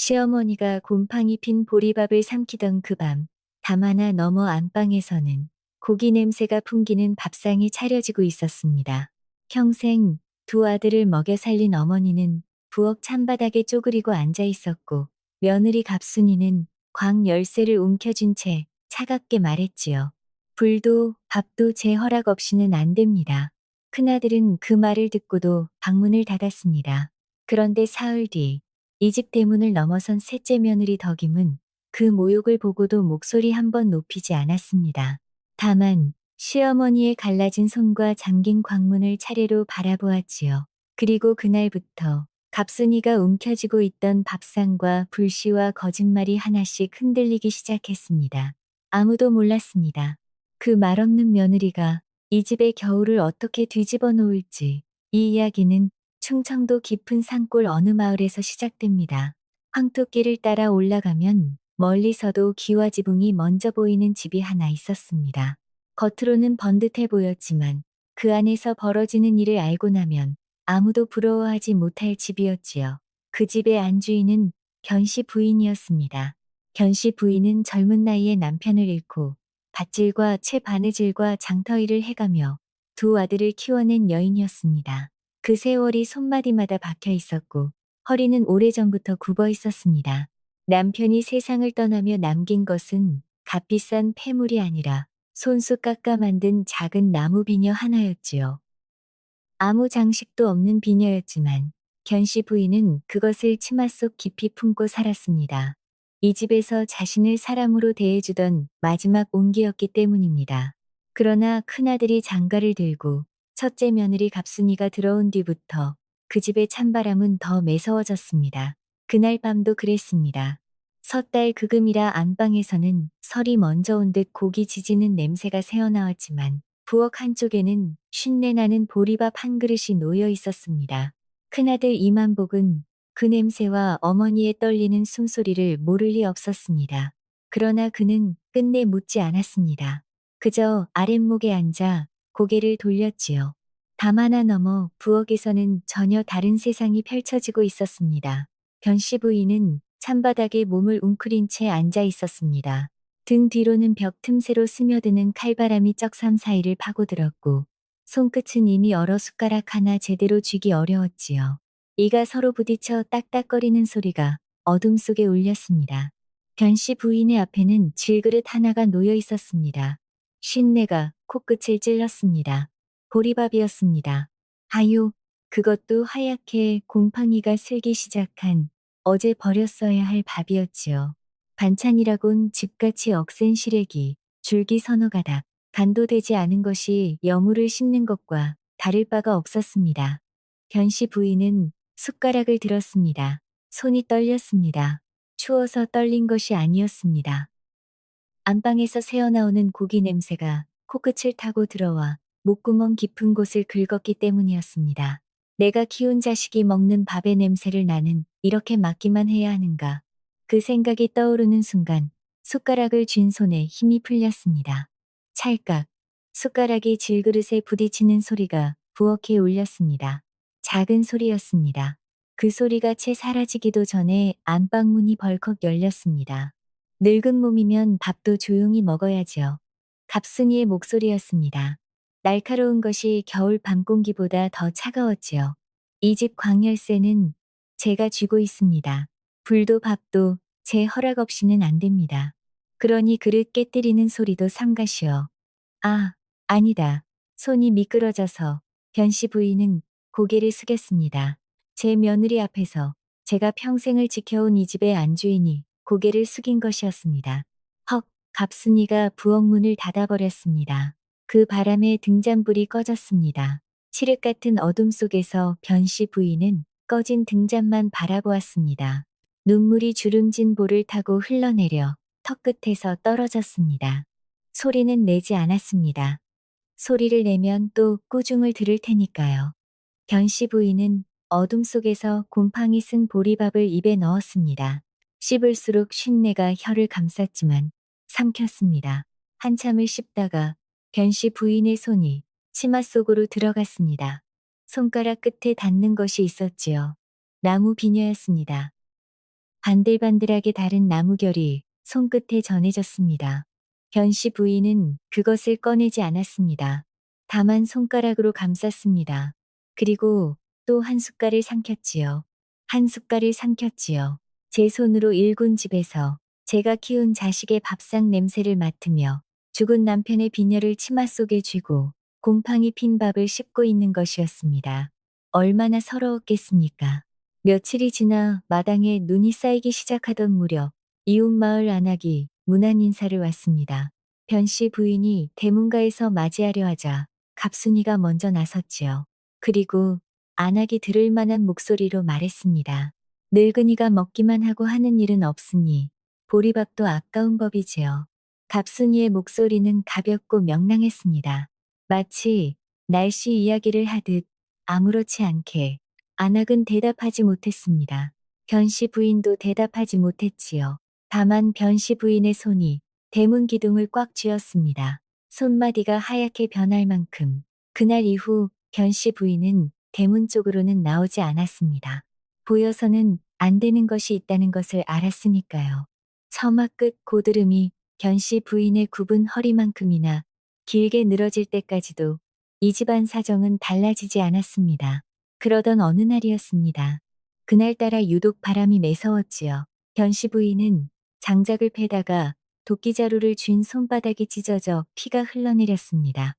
시어머니가 곰팡이 핀 보리밥을 삼키던 그 밤, 담 하나 너머 안방에서는 고기 냄새가 풍기는 밥상이 차려지고 있었습니다. 평생 두 아들을 먹여 살린 어머니는 부엌 찬바닥에 쪼그리고 앉아 있었고, 며느리 갑순이는 광 열쇠를 움켜쥔 채 차갑게 말했지요. 불도 밥도 제 허락 없이는 안 됩니다. 큰아들은 그 말을 듣고도 방문을 닫았습니다. 그런데 사흘 뒤, 이 집 대문을 넘어선 셋째 며느리 덕임은 그 모욕을 보고도 목소리 한번 높이지 않았습니다. 다만 시어머니의 갈라진 손과 잠긴 광문을 차례로 바라보았지요. 그리고 그날부터 갑순이가 움켜쥐고 있던 밥상과 불씨와 거짓말이 하나씩 흔들리기 시작했습니다. 아무도 몰랐습니다. 그 말없는 며느리가 이 집의 겨울을 어떻게 뒤집어 놓을지. 이 이야기는 충청도 깊은 산골 어느 마을에서 시작됩니다. 황토길을 따라 올라가면 멀리서도 기와 지붕이 먼저 보이는 집이 하나 있었습니다. 겉으로는 번듯해 보였지만 그 안에서 벌어지는 일을 알고 나면 아무도 부러워하지 못할 집이었지요. 그 집의 안주인은 견씨 부인이었습니다. 견씨 부인은 젊은 나이에 남편을 잃고 밭질과 채 바느질과 장터일을 해가며 두 아들을 키워낸 여인이었습니다. 그 세월이 손마디마다 박혀 있었고 허리는 오래전부터 굽어 있었습니다. 남편이 세상을 떠나며 남긴 것은 값비싼 폐물이 아니라 손수 깎아 만든 작은 나무 비녀 하나였지요. 아무 장식도 없는 비녀였지만 견씨 부인은 그것을 치마 속 깊이 품고 살았습니다. 이 집에서 자신을 사람으로 대해주던 마지막 온기였기 때문입니다. 그러나 큰아들이 장가를 들고 첫째 며느리 갑순이가 들어온 뒤부터 그 집의 찬바람은 더 매서워졌습니다. 그날 밤도 그랬습니다. 섣달 그금이라 안방에서는 설이 먼저 온 듯 고기 지지는 냄새가 새어나왔지만 부엌 한쪽에는 쉰내나는 보리밥 한 그릇이 놓여 있었습니다. 큰아들 이만복은 그 냄새와 어머니의 떨리는 숨소리를 모를 리 없었습니다. 그러나 그는 끝내 묻지 않았습니다. 그저 아랫목에 앉아 고개를 돌렸지요. 담 하나 넘어 부엌에서는 전혀 다른 세상이 펼쳐지고 있었습니다. 변씨 부인은 찬바닥에 몸을 웅크린 채 앉아 있었습니다. 등 뒤로는 벽 틈새로 스며드는 칼바람이 쩍삼 사이를 파고들었고 손끝은 이미 얼어 숟가락 하나 제대로 쥐기 어려웠지요. 이가 서로 부딪혀 딱딱거리는 소리가 어둠 속에 울렸습니다. 변씨 부인의 앞에는 질그릇 하나가 놓여 있었습니다. 쉰내가 코끝을 찔렀습니다. 보리밥이었습니다. 하요, 그것도 하얗게 곰팡이가 슬기 시작한 어제 버렸어야 할 밥이었지요. 반찬이라곤 집같이 억센 시래기, 줄기 서너 가닥, 간도 되지 않은 것이 여물을 씹는 것과 다를 바가 없었습니다. 변씨 부인은 숟가락을 들었습니다. 손이 떨렸습니다. 추워서 떨린 것이 아니었습니다. 안방에서 새어나오는 고기 냄새가 코끝을 타고 들어와 목구멍 깊은 곳을 긁었기 때문이었습니다. 내가 키운 자식이 먹는 밥의 냄새를 나는 이렇게 맡기만 해야 하는가. 그 생각이 떠오르는 순간 숟가락을 쥔 손에 힘이 풀렸습니다. 찰칵 숟가락이 질그릇에 부딪히는 소리가 부엌에 울렸습니다. 작은 소리였습니다. 그 소리가 채 사라지기도 전에 안방문이 벌컥 열렸습니다. 늙은 몸이면 밥도 조용히 먹어야지요. 갑순이의 목소리였습니다. 날카로운 것이 겨울 밤 공기보다 더 차가웠지요. 이 집 광열쇠는 제가 쥐고 있습니다. 불도 밥도 제 허락 없이는 안 됩니다. 그러니 그릇 깨뜨리는 소리도 삼가시오. 아, 아니다. 손이 미끄러져서 변씨 부인은 고개를 숙였습니다. 제 며느리 앞에서 제가 평생을 지켜온 이 집의 안주인이 고개를 숙인 것이었습니다. 헉, 갑순이가 부엌문을 닫아버렸습니다. 그 바람에 등잔불이 꺼졌습니다. 칠흑 같은 어둠 속에서 변씨 부인은 꺼진 등잔만 바라보았습니다. 눈물이 주름진 볼을 타고 흘러내려 턱끝에서 떨어졌습니다. 소리는 내지 않았습니다. 소리를 내면 또 꾸중을 들을 테니까요. 변씨 부인은 어둠 속에서 곰팡이 쓴 보리밥을 입에 넣었습니다. 씹을수록 쉰내가 혀를 감쌌지만 삼켰습니다. 한참을 씹다가 변씨 부인의 손이 치마 속으로 들어갔습니다. 손가락 끝에 닿는 것이 있었지요. 나무 비녀였습니다. 반들반들하게 다른 나무결이 손끝에 전해졌습니다. 변씨 부인은 그것을 꺼내지 않았습니다. 다만 손가락으로 감쌌습니다. 그리고 또 한 숟갈을 삼켰지요. 한 숟갈을 삼켰지요. 제 손으로 일군 집에서 제가 키운 자식의 밥상 냄새를 맡으며 죽은 남편의 빈혈을 치마 속에 쥐고 곰팡이 핀 밥을 씹고 있는 것이었습니다. 얼마나 서러웠겠습니까? 며칠이 지나 마당에 눈이 쌓이기 시작하던 무렵 이웃마을 안악이 문안 인사를 왔습니다. 변씨 부인이 대문가에서 맞이하려 하자 갑순이가 먼저 나섰지요. 그리고 안악이 들을 만한 목소리로 말했습니다. 늙은이가 먹기만 하고 하는 일은 없으니 보리밥도 아까운 법이지요. 갑순이의 목소리는 가볍고 명랑했습니다. 마치 날씨 이야기를 하듯 아무렇지 않게. 안악은 대답하지 못했습니다. 변씨 부인도 대답하지 못했지요. 다만 변씨 부인의 손이 대문 기둥을 꽉 쥐었습니다. 손마디가 하얗게 변할 만큼. 그날 이후 변씨 부인은 대문 쪽으로는 나오지 않았습니다. 보여서는 안 되는 것이 있다는 것을 알았으니까요. 처마 끝 고드름이 변씨 부인의 굽은 허리만큼이나 길게 늘어질 때까지도 이 집안 사정은 달라지지 않았습니다. 그러던 어느 날이었습니다. 그날따라 유독 바람이 매서웠지요. 변씨 부인은 장작을 패다가 도끼자루를 쥔 손바닥이 찢어져 피가 흘러내렸습니다.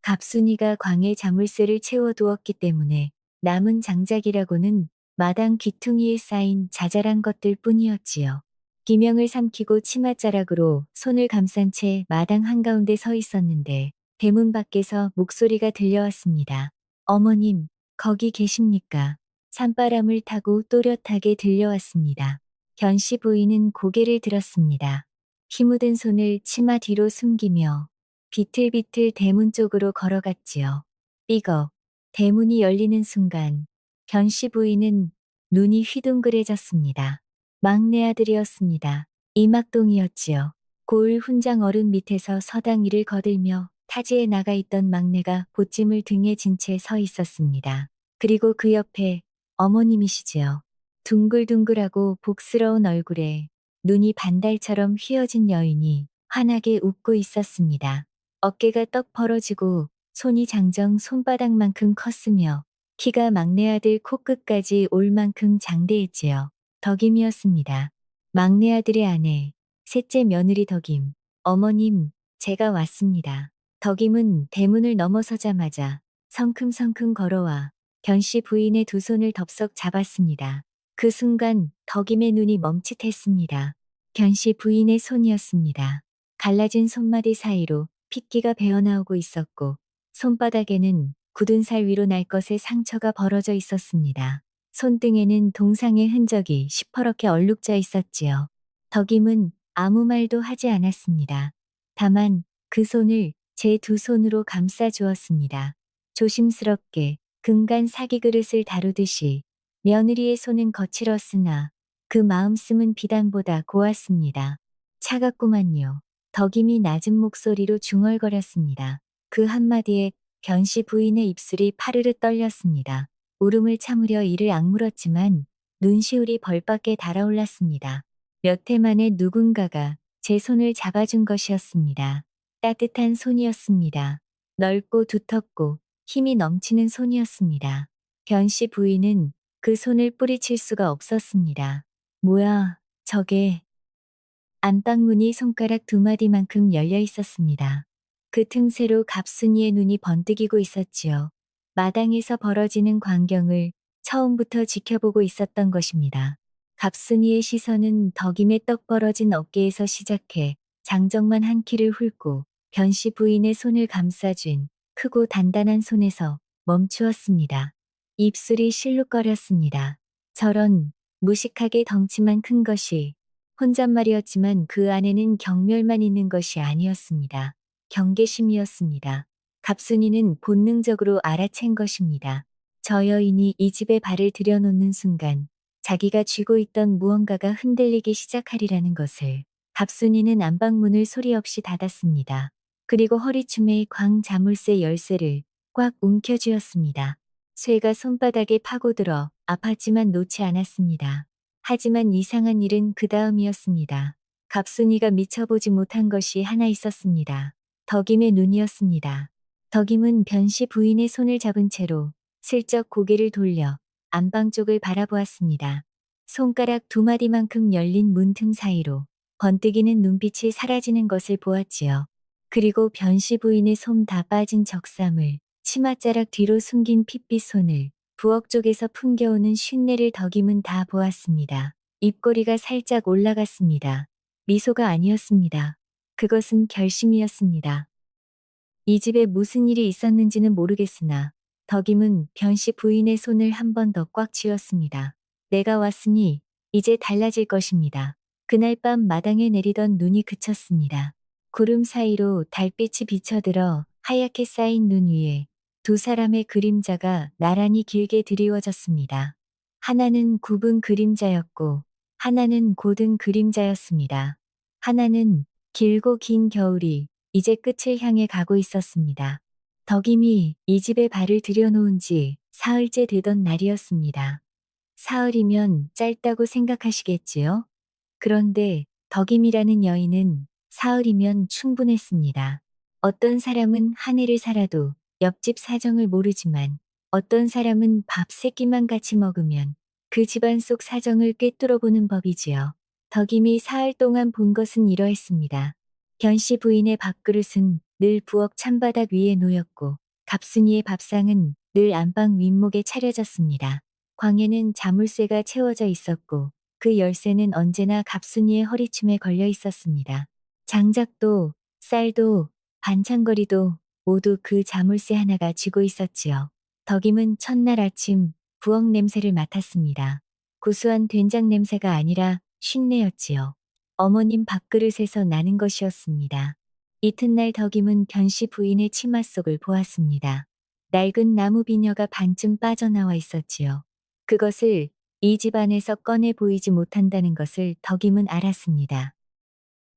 갑순이가 광에 자물쇠를 채워두었기 때문에 남은 장작이라고는 마당 귀퉁이에 쌓인 자잘한 것들 뿐이었지요. 기명을 삼키고 치맛자락으로 손을 감싼 채 마당 한가운데 서 있었는데 대문 밖에서 목소리가 들려왔습니다. 어머님, 거기 계십니까? 산바람을 타고 또렷하게 들려왔습니다. 변씨 부인은 고개를 들었습니다. 피 묻은 손을 치마 뒤로 숨기며 비틀비틀 대문 쪽으로 걸어갔지요. 삐걱. 대문이 열리는 순간 변씨 부인은 눈이 휘둥그레졌습니다. 막내 아들이었습니다. 이막동이었지요. 고을 훈장 어른 밑에서 서당이를 거들며 타지에 나가 있던 막내가 보찜을 등에 진 채 서 있었습니다. 그리고 그 옆에 어머님이시지요. 둥글둥글하고 복스러운 얼굴에 눈이 반달처럼 휘어진 여인이 환하게 웃고 있었습니다. 어깨가 떡 벌어지고 손이 장정 손바닥만큼 컸으며 키가 막내 아들 코끝까지 올 만큼 장대했지요. 덕임이었습니다. 막내 아들의 아내, 셋째 며느리 덕임. 어머님, 제가 왔습니다. 덕임은 대문을 넘어서자마자 성큼성큼 걸어와 변씨 부인의 두 손을 덥석 잡았습니다. 그 순간 덕임의 눈이 멈칫했습니다. 변씨 부인의 손이었습니다. 갈라진 손마디 사이로 핏기가 배어나오고 있었고 손바닥에는 굳은 살 위로 날 것의 상처가 벌어져 있었습니다. 손등에는 동상의 흔적이 시퍼렇게 얼룩져 있었지요. 덕임은 아무 말도 하지 않았습니다. 다만 그 손을 제 두 손으로 감싸 주었습니다. 조심스럽게 금간 사기 그릇을 다루듯이 며느리의 손은 거칠었으나 그 마음씀은 비단보다 고왔습니다. 차갑구만요. 덕임이 낮은 목소리로 중얼거렸습니다. 그 한마디에 변씨 부인의 입술이 파르르 떨렸습니다. 울음을 참으려 이를 악물었지만 눈시울이 벌받게 달아올랐습니다. 몇 해 만에 누군가가 제 손을 잡아준 것이었습니다. 따뜻한 손이었습니다. 넓고 두텁고 힘이 넘치는 손이었습니다. 변씨 부인은 그 손을 뿌리칠 수가 없었습니다. 뭐야, 저게. 안방문이 손가락 두 마디만큼 열려 있었습니다. 그 틈새로 갑순이의 눈이 번뜩이고 있었지요. 마당에서 벌어지는 광경을 처음부터 지켜보고 있었던 것입니다. 갑순이의 시선은 덕임의 떡 벌어진 어깨에서 시작해 장정만 한 키를 훑고 변씨 부인의 손을 감싸쥔 크고 단단한 손에서 멈추었습니다. 입술이 실룩거렸습니다. 저런 무식하게 덩치만 큰 것이 혼잣말이었지만 그 안에는 경멸만 있는 것이 아니었습니다. 경계심이었습니다. 갑순이는 본능적으로 알아챈 것입니다. 저 여인이 이 집에 발을 들여놓는 순간 자기가 쥐고 있던 무언가가 흔들리기 시작하리라는 것을. 갑순이는 안방문을 소리 없이 닫았습니다. 그리고 허리춤에 광 자물쇠 열쇠를 꽉 움켜쥐었습니다. 쇠가 손바닥에 파고들어 아팠지만 놓지 않았습니다. 하지만 이상한 일은 그 다음이었습니다. 갑순이가 미쳐보지 못한 것이 하나 있었습니다. 덕임의 눈이었습니다. 덕임은 변씨 부인의 손을 잡은 채로 슬쩍 고개를 돌려 안방 쪽을 바라보았습니다. 손가락 두 마디만큼 열린 문틈 사이로 번뜩이는 눈빛이 사라지는 것을 보았지요. 그리고 변씨 부인의 솜 다 빠진 적삼을 치맛자락 뒤로 숨긴 핏빛 손을 부엌 쪽에서 풍겨오는 쉰내를 덕임은 다 보았습니다. 입꼬리가 살짝 올라갔습니다. 미소가 아니었습니다. 그것은 결심이었습니다. 이 집에 무슨 일이 있었는지는 모르겠으나 덕임은 변씨 부인의 손을 한 번 더 꽉 쥐었습니다. 내가 왔으니 이제 달라질 것입니다. 그날 밤 마당에 내리던 눈이 그쳤습니다. 구름 사이로 달빛이 비쳐들어 하얗게 쌓인 눈 위에 두 사람의 그림자가 나란히 길게 드리워졌습니다. 하나는 굽은 그림자였고 하나는 곧은 그림자였습니다. 하나는 길고 긴 겨울이 이제 끝을 향해 가고 있었습니다. 덕임이 이 집에 발을 들여놓은 지 사흘째 되던 날이었습니다. 사흘이면 짧다고 생각하시겠지요? 그런데 덕임이라는 여인은 사흘이면 충분했습니다. 어떤 사람은 한 해를 살아도 옆집 사정을 모르지만 어떤 사람은 밥 세 끼만 같이 먹으면 그 집안 속 사정을 꿰뚫어 보는 법이지요. 덕임이 사흘 동안 본 것은 이러했습니다. 변씨 부인의 밥그릇은 늘 부엌 찬바닥 위에 놓였고 갑순이의 밥상은 늘 안방 윗목에 차려졌습니다. 광에는 자물쇠가 채워져 있었고 그 열쇠는 언제나 갑순이의 허리춤에 걸려 있었습니다. 장작도 쌀도 반찬거리도 모두 그 자물쇠 하나가 쥐고 있었지요. 덕임은 첫날 아침 부엌 냄새를 맡았습니다. 구수한 된장 냄새가 아니라 쉰내였지요. 어머님 밥그릇에서 나는 것이었습니다. 이튿날 덕임은 변씨 부인의 치마 속을 보았습니다. 낡은 나무 비녀가 반쯤 빠져나와 있었지요. 그것을 이 집안에서 꺼내 보이지 못한다는 것을 덕임은 알았습니다.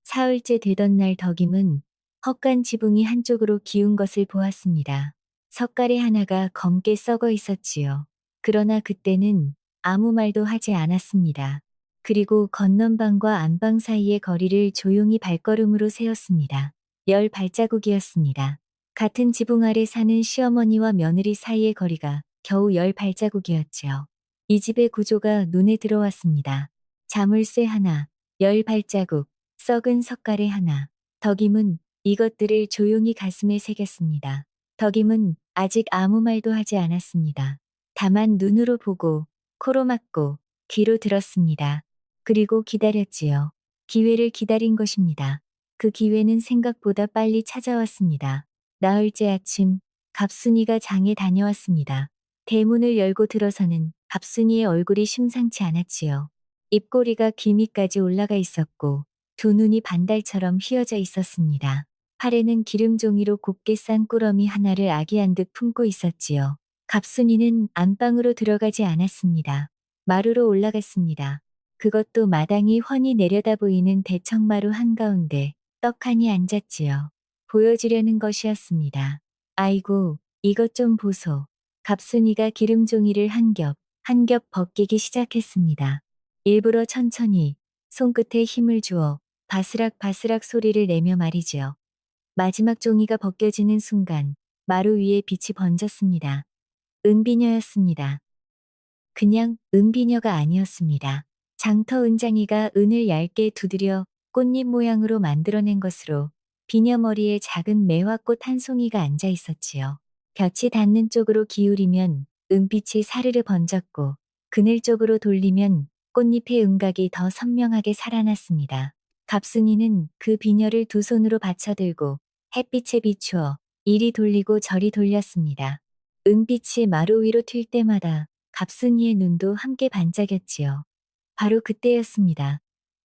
사흘째 되던 날 덕임은 헛간 지붕이 한쪽으로 기운 것을 보았습니다. 석가래 하나가 검게 썩어 있었지요. 그러나 그때는 아무 말도 하지 않았습니다. 그리고 건넌방과 안방 사이의 거리를 조용히 발걸음으로 세웠습니다. 10발자국이었습니다. 같은 지붕 아래 사는 시어머니와 며느리 사이의 거리가 겨우 10발자국이었지요. 이 집의 구조가 눈에 들어왔습니다. 자물쇠 하나, 10발자국, 썩은 석가래 하나. 덕임은 이것들을 조용히 가슴에 새겼습니다. 덕임은 아직 아무 말도 하지 않았습니다. 다만 눈으로 보고, 코로 막고, 귀로 들었습니다. 그리고 기다렸지요. 기회를 기다린 것입니다. 그 기회는 생각보다 빨리 찾아왔습니다. 나흘째 아침, 갑순이가 장에 다녀왔습니다. 대문을 열고 들어서는 갑순이의 얼굴이 심상치 않았지요. 입꼬리가 귀 밑까지 올라가 있었고 두 눈이 반달처럼 휘어져 있었습니다. 팔에는 기름종이로 곱게 싼 꾸러미 하나를 아기한 듯 품고 있었지요. 갑순이는 안방으로 들어가지 않았습니다. 마루로 올라갔습니다. 그것도 마당이 훤히 내려다 보이는 대청마루 한가운데 떡하니 앉았지요. 보여주려는 것이었습니다. 아이고, 이것 좀 보소. 갑순이가 기름종이를 한 겹 벗기기 시작했습니다. 일부러 천천히 손끝에 힘을 주어 바스락바스락 소리를 내며 말이지요. 마지막 종이가 벗겨지는 순간 마루 위에 빛이 번졌습니다. 은비녀였습니다. 그냥 은비녀가 아니었습니다. 장터 은장이가 은을 얇게 두드려 꽃잎 모양으로 만들어낸 것으로 비녀 머리에 작은 매화꽃 한 송이가 앉아 있었지요. 볕이 닿는 쪽으로 기울이면 은빛이 사르르 번졌고 그늘 쪽으로 돌리면 꽃잎의 음각이 더 선명하게 살아났습니다. 갑순이는 그 비녀를 두 손으로 받쳐들고 햇빛에 비추어 이리 돌리고 저리 돌렸습니다. 은빛이 마루 위로 튈 때마다 갑순이의 눈도 함께 반짝였지요. 바로 그때였습니다.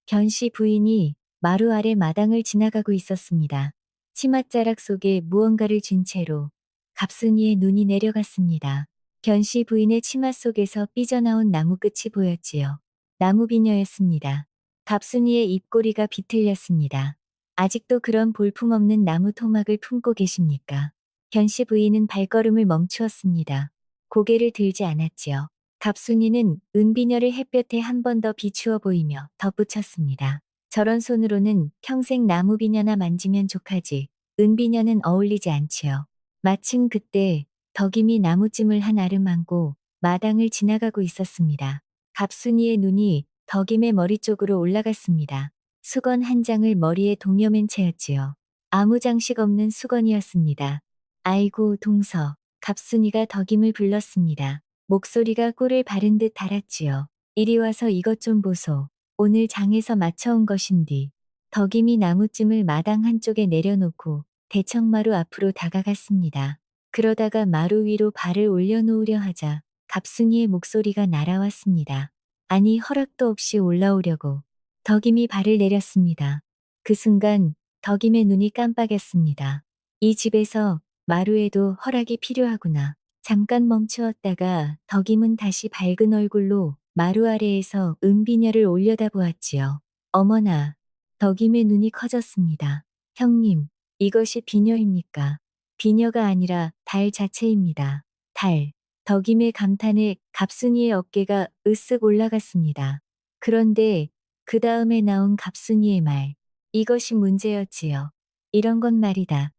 변씨 부인이 마루 아래 마당을 지나가고 있었습니다. 치맛자락 속에 무언가를 쥔 채로 갑순이의 눈이 내려갔습니다. 변씨 부인의 치마 속에서 삐져나온 나무 끝이 보였지요. 나무 비녀였습니다. 갑순이의 입꼬리가 비틀렸습니다. 아직도 그런 볼품없는 나무 토막을 품고 계십니까? 변씨 부인은 발걸음을 멈추었습니다. 고개를 들지 않았지요. 갑순이는 은비녀를 햇볕에 한 번 더 비추어 보이며 덧붙였습니다. 저런 손으로는 평생 나무비녀나 만지면 족하지 은비녀는 어울리지 않지요. 마침 그때 덕임이 나무찜을 한 알을 안고 마당을 지나가고 있었습니다. 갑순이의 눈이 덕임의 머리 쪽으로 올라갔습니다. 수건 한 장을 머리에 동여맨 채였지요. 아무 장식 없는 수건이었습니다. 아이고 동서, 갑순이가 덕임을 불렀습니다. 목소리가 꿀을 바른 듯 달았지요. 이리 와서 이것 좀 보소. 오늘 장에서 맞춰온 것인디. 덕임이 나무찜을 마당 한쪽에 내려놓고 대청마루 앞으로 다가갔습니다. 그러다가 마루 위로 발을 올려놓으려 하자 갑순이의 목소리가 날아왔습니다. 아니 허락도 없이 올라오려고. 덕임이 발을 내렸습니다. 그 순간 덕임의 눈이 깜빡였습니다. 이 집에서 마루에도 허락이 필요하구나. 잠깐 멈추었다가 덕임은 다시 밝은 얼굴로 마루 아래에서 은비녀를 올려다보았지요. 어머나, 덕임의 눈이 커졌습니다. 형님, 이것이 비녀입니까? 비녀가 아니라 달 자체입니다. 달. 덕임의 감탄에 갑순이의 어깨가 으쓱 올라갔습니다. 그런데 그 다음에 나온 갑순이의 말. 이것이 문제였지요. 이런 건 말이다.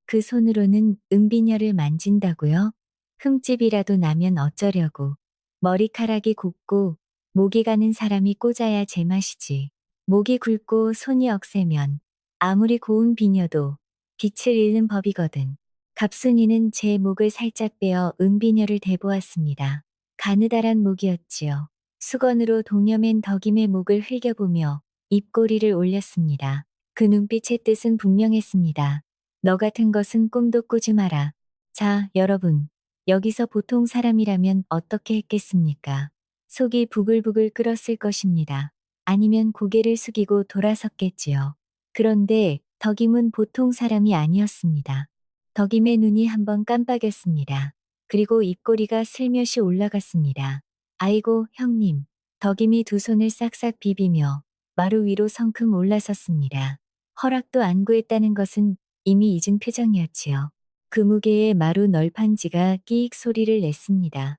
그 손으로는 은비녀를 만진다고요? 흠집이라도 나면 어쩌려고. 머리카락이 곱고 목이 가는 사람이 꽂아야 제맛이지. 목이 굵고 손이 억세면 아무리 고운 비녀도 빛을 잃는 법이거든. 갑순이는 제 목을 살짝 빼어 은비녀를 대보았습니다. 가느다란 목이었지요. 수건으로 동여맨 덕임의 목을 흘겨보며 입꼬리를 올렸습니다. 그 눈빛의 뜻은 분명했습니다. 너 같은 것은 꿈도 꾸지 마라. 자, 여러분. 여기서 보통 사람이라면 어떻게 했겠습니까? 속이 부글부글 끓었을 것입니다. 아니면 고개를 숙이고 돌아섰겠지요. 그런데 덕임은 보통 사람이 아니었습니다. 덕임의 눈이 한번 깜빡였습니다. 그리고 입꼬리가 슬며시 올라갔습니다. 아이고, 형님. 덕임이 두 손을 싹싹 비비며 마루 위로 성큼 올라섰습니다. 허락도 안 구했다는 것은 이미 잊은 표정이었지요. 그 무게에 마루 널판지가 끼익 소리를 냈습니다.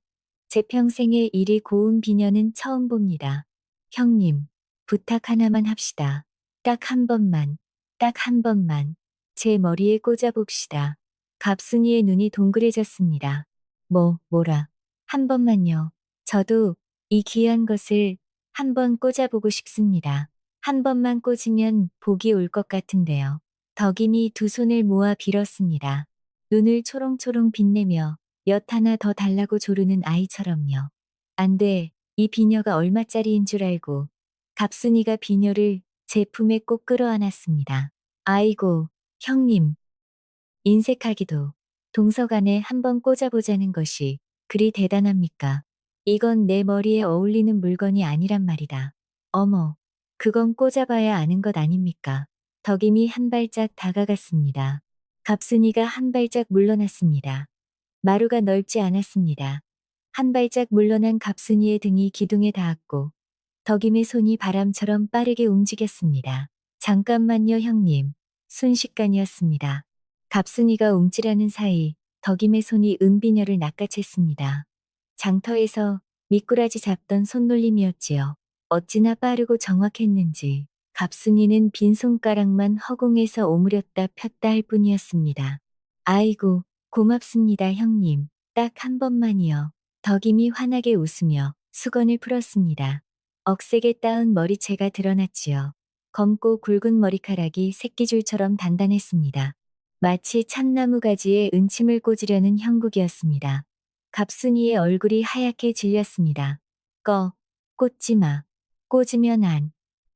제 평생에 이리 고운 비녀는 처음 봅니다. 형님, 부탁 하나만 합시다. 딱 한 번만, 딱 한 번만, 제 머리에 꽂아봅시다. 갑순이의 눈이 동그래졌습니다. 뭐라, 한 번만요. 저도 이 귀한 것을 한 번 꽂아보고 싶습니다. 한 번만 꽂으면 복이 올 것 같은데요. 덕임이 두 손을 모아 빌었습니다. 눈을 초롱초롱 빛내며 엿 하나 더 달라고 조르는 아이처럼요. 안 돼, 이 비녀가 얼마짜리인 줄 알고. 갑순이가 비녀를 제 품에 꼭 끌어안았습니다. 아이고, 형님. 인색하기도. 동서간에 한번 꽂아보자는 것이 그리 대단합니까? 이건 내 머리에 어울리는 물건이 아니란 말이다. 어머, 그건 꽂아봐야 아는 것 아닙니까? 덕임이 한 발짝 다가갔습니다. 갑순이가 한 발짝 물러났습니다. 마루가 넓지 않았습니다. 한 발짝 물러난 갑순이의 등이 기둥에 닿았고 덕임의 손이 바람처럼 빠르게 움직였습니다. 잠깐만요 형님. 순식간이었습니다. 갑순이가 움찔하는 사이 덕임의 손이 은비녀를 낚아챘습니다. 장터에서 미꾸라지 잡던 손놀림이었지요. 어찌나 빠르고 정확했는지 갑순이는 빈 손가락만 허공에서 오므렸다 폈다 할 뿐이었습니다. 아이고, 고맙습니다 형님. 딱 한 번만이요. 덕임이 환하게 웃으며 수건을 풀었습니다. 억세게 따은 머리채가 드러났지요. 검고 굵은 머리카락이 새끼줄처럼 단단했습니다. 마치 참나무 가지에 은침을 꽂으려는 형국이었습니다. 갑순이의 얼굴이 하얗게 질렸습니다. 꽂지 마. 꽂으면 안.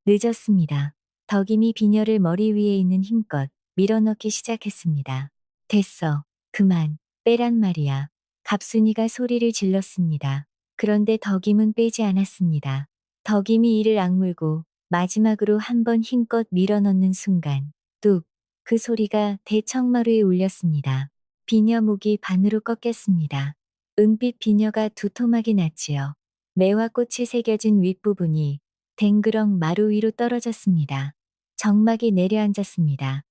늦었습니다. 덕임이 비녀를 머리 위에 있는 힘껏 밀어넣기 시작했습니다. 됐어. 그만. 빼란 말이야. 갑순이가 소리를 질렀습니다. 그런데 덕임은 빼지 않았습니다. 덕임이 이를 악물고 마지막으로 한 번 힘껏 밀어넣는 순간 뚝! 그 소리가 대청마루에 울렸습니다. 비녀 목이 반으로 꺾였습니다. 은빛 비녀가 두토막이 났지요. 매화 꽃이 새겨진 윗부분이 댕그렁 마루 위로 떨어졌습니다. 정막이 내려앉았습니다.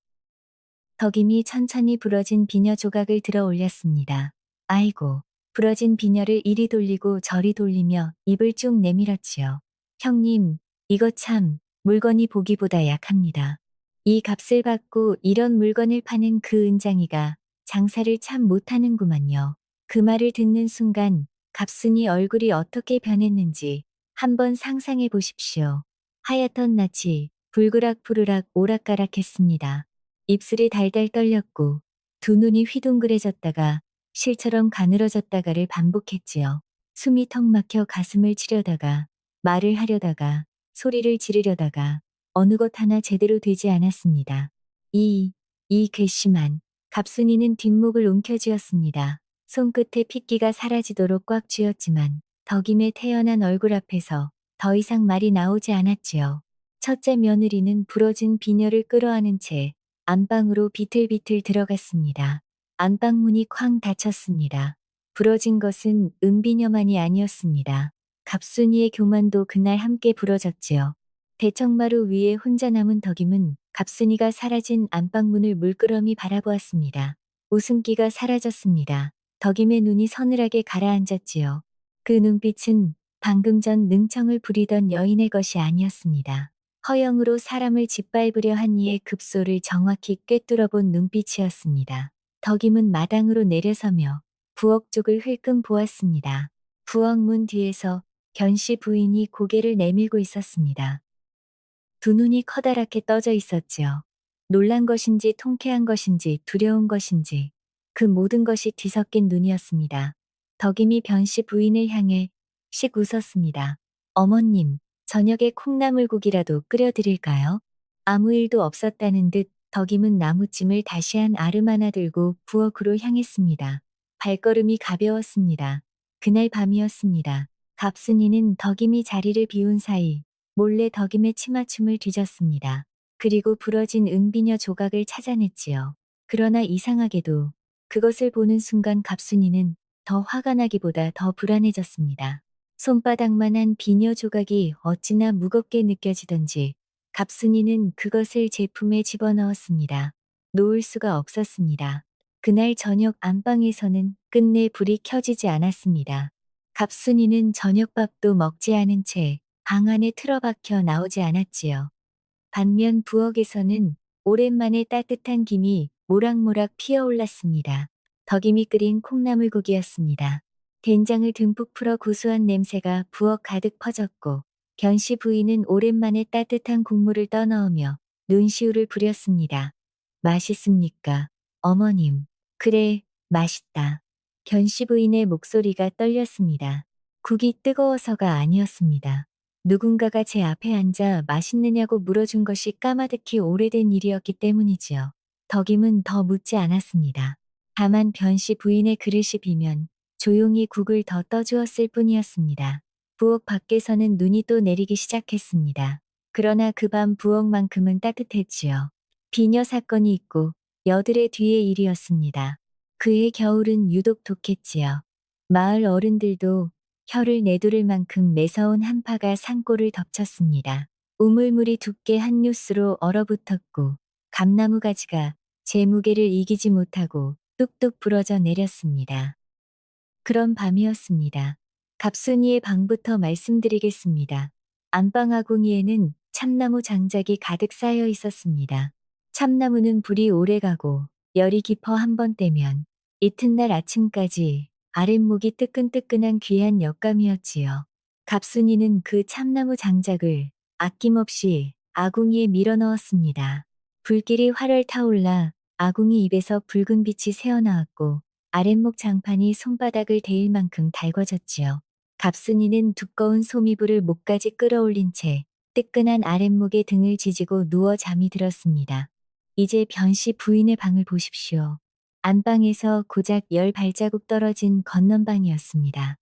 덕임이 천천히 부러진 비녀 조각을 들어 올렸습니다. 아이고, 부러진 비녀를 이리 돌리고 저리 돌리며 입을 쭉 내밀었지요. 형님, 이거 참 물건이 보기보다 약합니다. 이 값을 받고 이런 물건을 파는 그 은장이가 장사를 참 못하는구만요. 그 말을 듣는 순간 갑순이 얼굴이 어떻게 변했는지 한번 상상해 보십시오. 하얗던 낯이 불그락부르락 오락가락했습니다. 입술이 달달 떨렸고 두 눈이 휘둥그레졌다가 실처럼 가늘어졌다가를 반복했지요. 숨이 턱 막혀 가슴을 치려다가 말을 하려다가 소리를 지르려다가 어느 것 하나 제대로 되지 않았습니다. 이 괘씸한 갑순이는 뒷목을 움켜쥐었습니다. 손끝에 핏기가 사라지도록 꽉 쥐었지만 덕임의 태연한 얼굴 앞에서 더 이상 말이 나오지 않았지요. 첫째 며느리는 부러진 비녀를 끌어안은 채 안방으로 비틀비틀 들어갔습니다. 안방문이 쾅 닫혔습니다. 부러진 것은 은비녀만이 아니었습니다. 갑순이의 교만도 그날 함께 부러졌지요. 대청마루 위에 혼자 남은 덕임은 갑순이가 사라진 안방문을 물끄러미 바라보았습니다. 웃음기가 사라졌습니다. 덕임의 눈이 서늘하게 가라앉았지요. 그 눈빛은 방금 전 능청을 부리던 여인의 것이 아니었습니다. 허영으로 사람을 짓밟으려 한 이의 급소를 정확히 꿰뚫어본 눈빛이었습니다. 덕임은 마당으로 내려서며 부엌 쪽을 흘끔 보았습니다. 부엌 문 뒤에서 견씨 부인이 고개를 내밀고 있었습니다. 두 눈이 커다랗게 떠져 있었지요. 놀란 것인지 통쾌한 것인지 두려운 것인지 그 모든 것이 뒤섞인 눈이었습니다. 덕임이 변씨 부인을 향해 씩 웃었습니다. 어머님, 저녁에 콩나물국이라도 끓여드릴까요? 아무 일도 없었다는 듯 덕임은 나무찜을 다시 한 아름 하나 들고 부엌으로 향했습니다. 발걸음이 가벼웠습니다. 그날 밤이었습니다. 갑순이는 덕임이 자리를 비운 사이 몰래 덕임의 치마춤을 뒤졌습니다. 그리고 부러진 은비녀 조각을 찾아냈지요. 그러나 이상하게도 그것을 보는 순간 갑순이는 더 화가 나기보다 더 불안해졌습니다. 손바닥만한 비녀 조각이 어찌나 무겁게 느껴지던지 갑순이는 그것을 제품에 집어넣었습니다. 놓을 수가 없었습니다. 그날 저녁 안방에서는 끝내 불이 켜지지 않았습니다. 갑순이는 저녁밥도 먹지 않은 채 방 안에 틀어박혀 나오지 않았지요. 반면 부엌에서는 오랜만에 따뜻한 김이 모락모락 피어올랐습니다. 덕임이 끓인 콩나물국이었습니다. 된장을 듬뿍 풀어 고소한 냄새가 부엌 가득 퍼졌고 견씨 부인은 오랜만에 따뜻한 국물을 떠넣으며 눈시울을 부렸습니다. 맛있습니까? 어머님. 그래, 맛있다. 견씨 부인의 목소리가 떨렸습니다. 국이 뜨거워서가 아니었습니다. 누군가가 제 앞에 앉아 맛있느냐고 물어준 것이 까마득히 오래된 일이었기 때문이지요. 덕임은 더 묻지 않았습니다. 다만 변씨 부인의 그릇이 비면 조용히 국을 더 떠주었을 뿐이었습니다. 부엌 밖에서는 눈이 또 내리기 시작했습니다. 그러나 그 밤 부엌만큼은 따뜻했지요. 비녀 사건이 있고 여들의 뒤의 일이었습니다. 그해 겨울은 유독 독했지요. 마을 어른들도 혀를 내두를 만큼 매서운 한파가 산골을 덮쳤습니다. 우물물이 두께 한 뉴스로 얼어붙었고 감나무 가지가 제 무게를 이기지 못하고 뚝뚝 부러져 내렸습니다. 그런 밤이었습니다. 갑순이의 방부터 말씀드리겠습니다. 안방 아궁이에는 참나무 장작이 가득 쌓여 있었습니다. 참나무는 불이 오래가고 열이 깊어 한번 떼면 이튿날 아침까지 아랫목이 뜨끈뜨끈한 귀한 엿감이었지요. 갑순이는 그 참나무 장작을 아낌없이 아궁이에 밀어넣었습니다. 불길이 활활 타올라 아궁이 입에서 붉은 빛이 새어나왔고 아랫목 장판이 손바닥을 데일 만큼 달궈졌지요. 갑순이는 두꺼운 소미불을 목까지 끌어올린 채 뜨끈한 아랫목에 등을 지지고 누워 잠이 들었습니다. 이제 변씨 부인의 방을 보십시오. 안방에서 고작 10발자국 떨어진 건넌방이었습니다.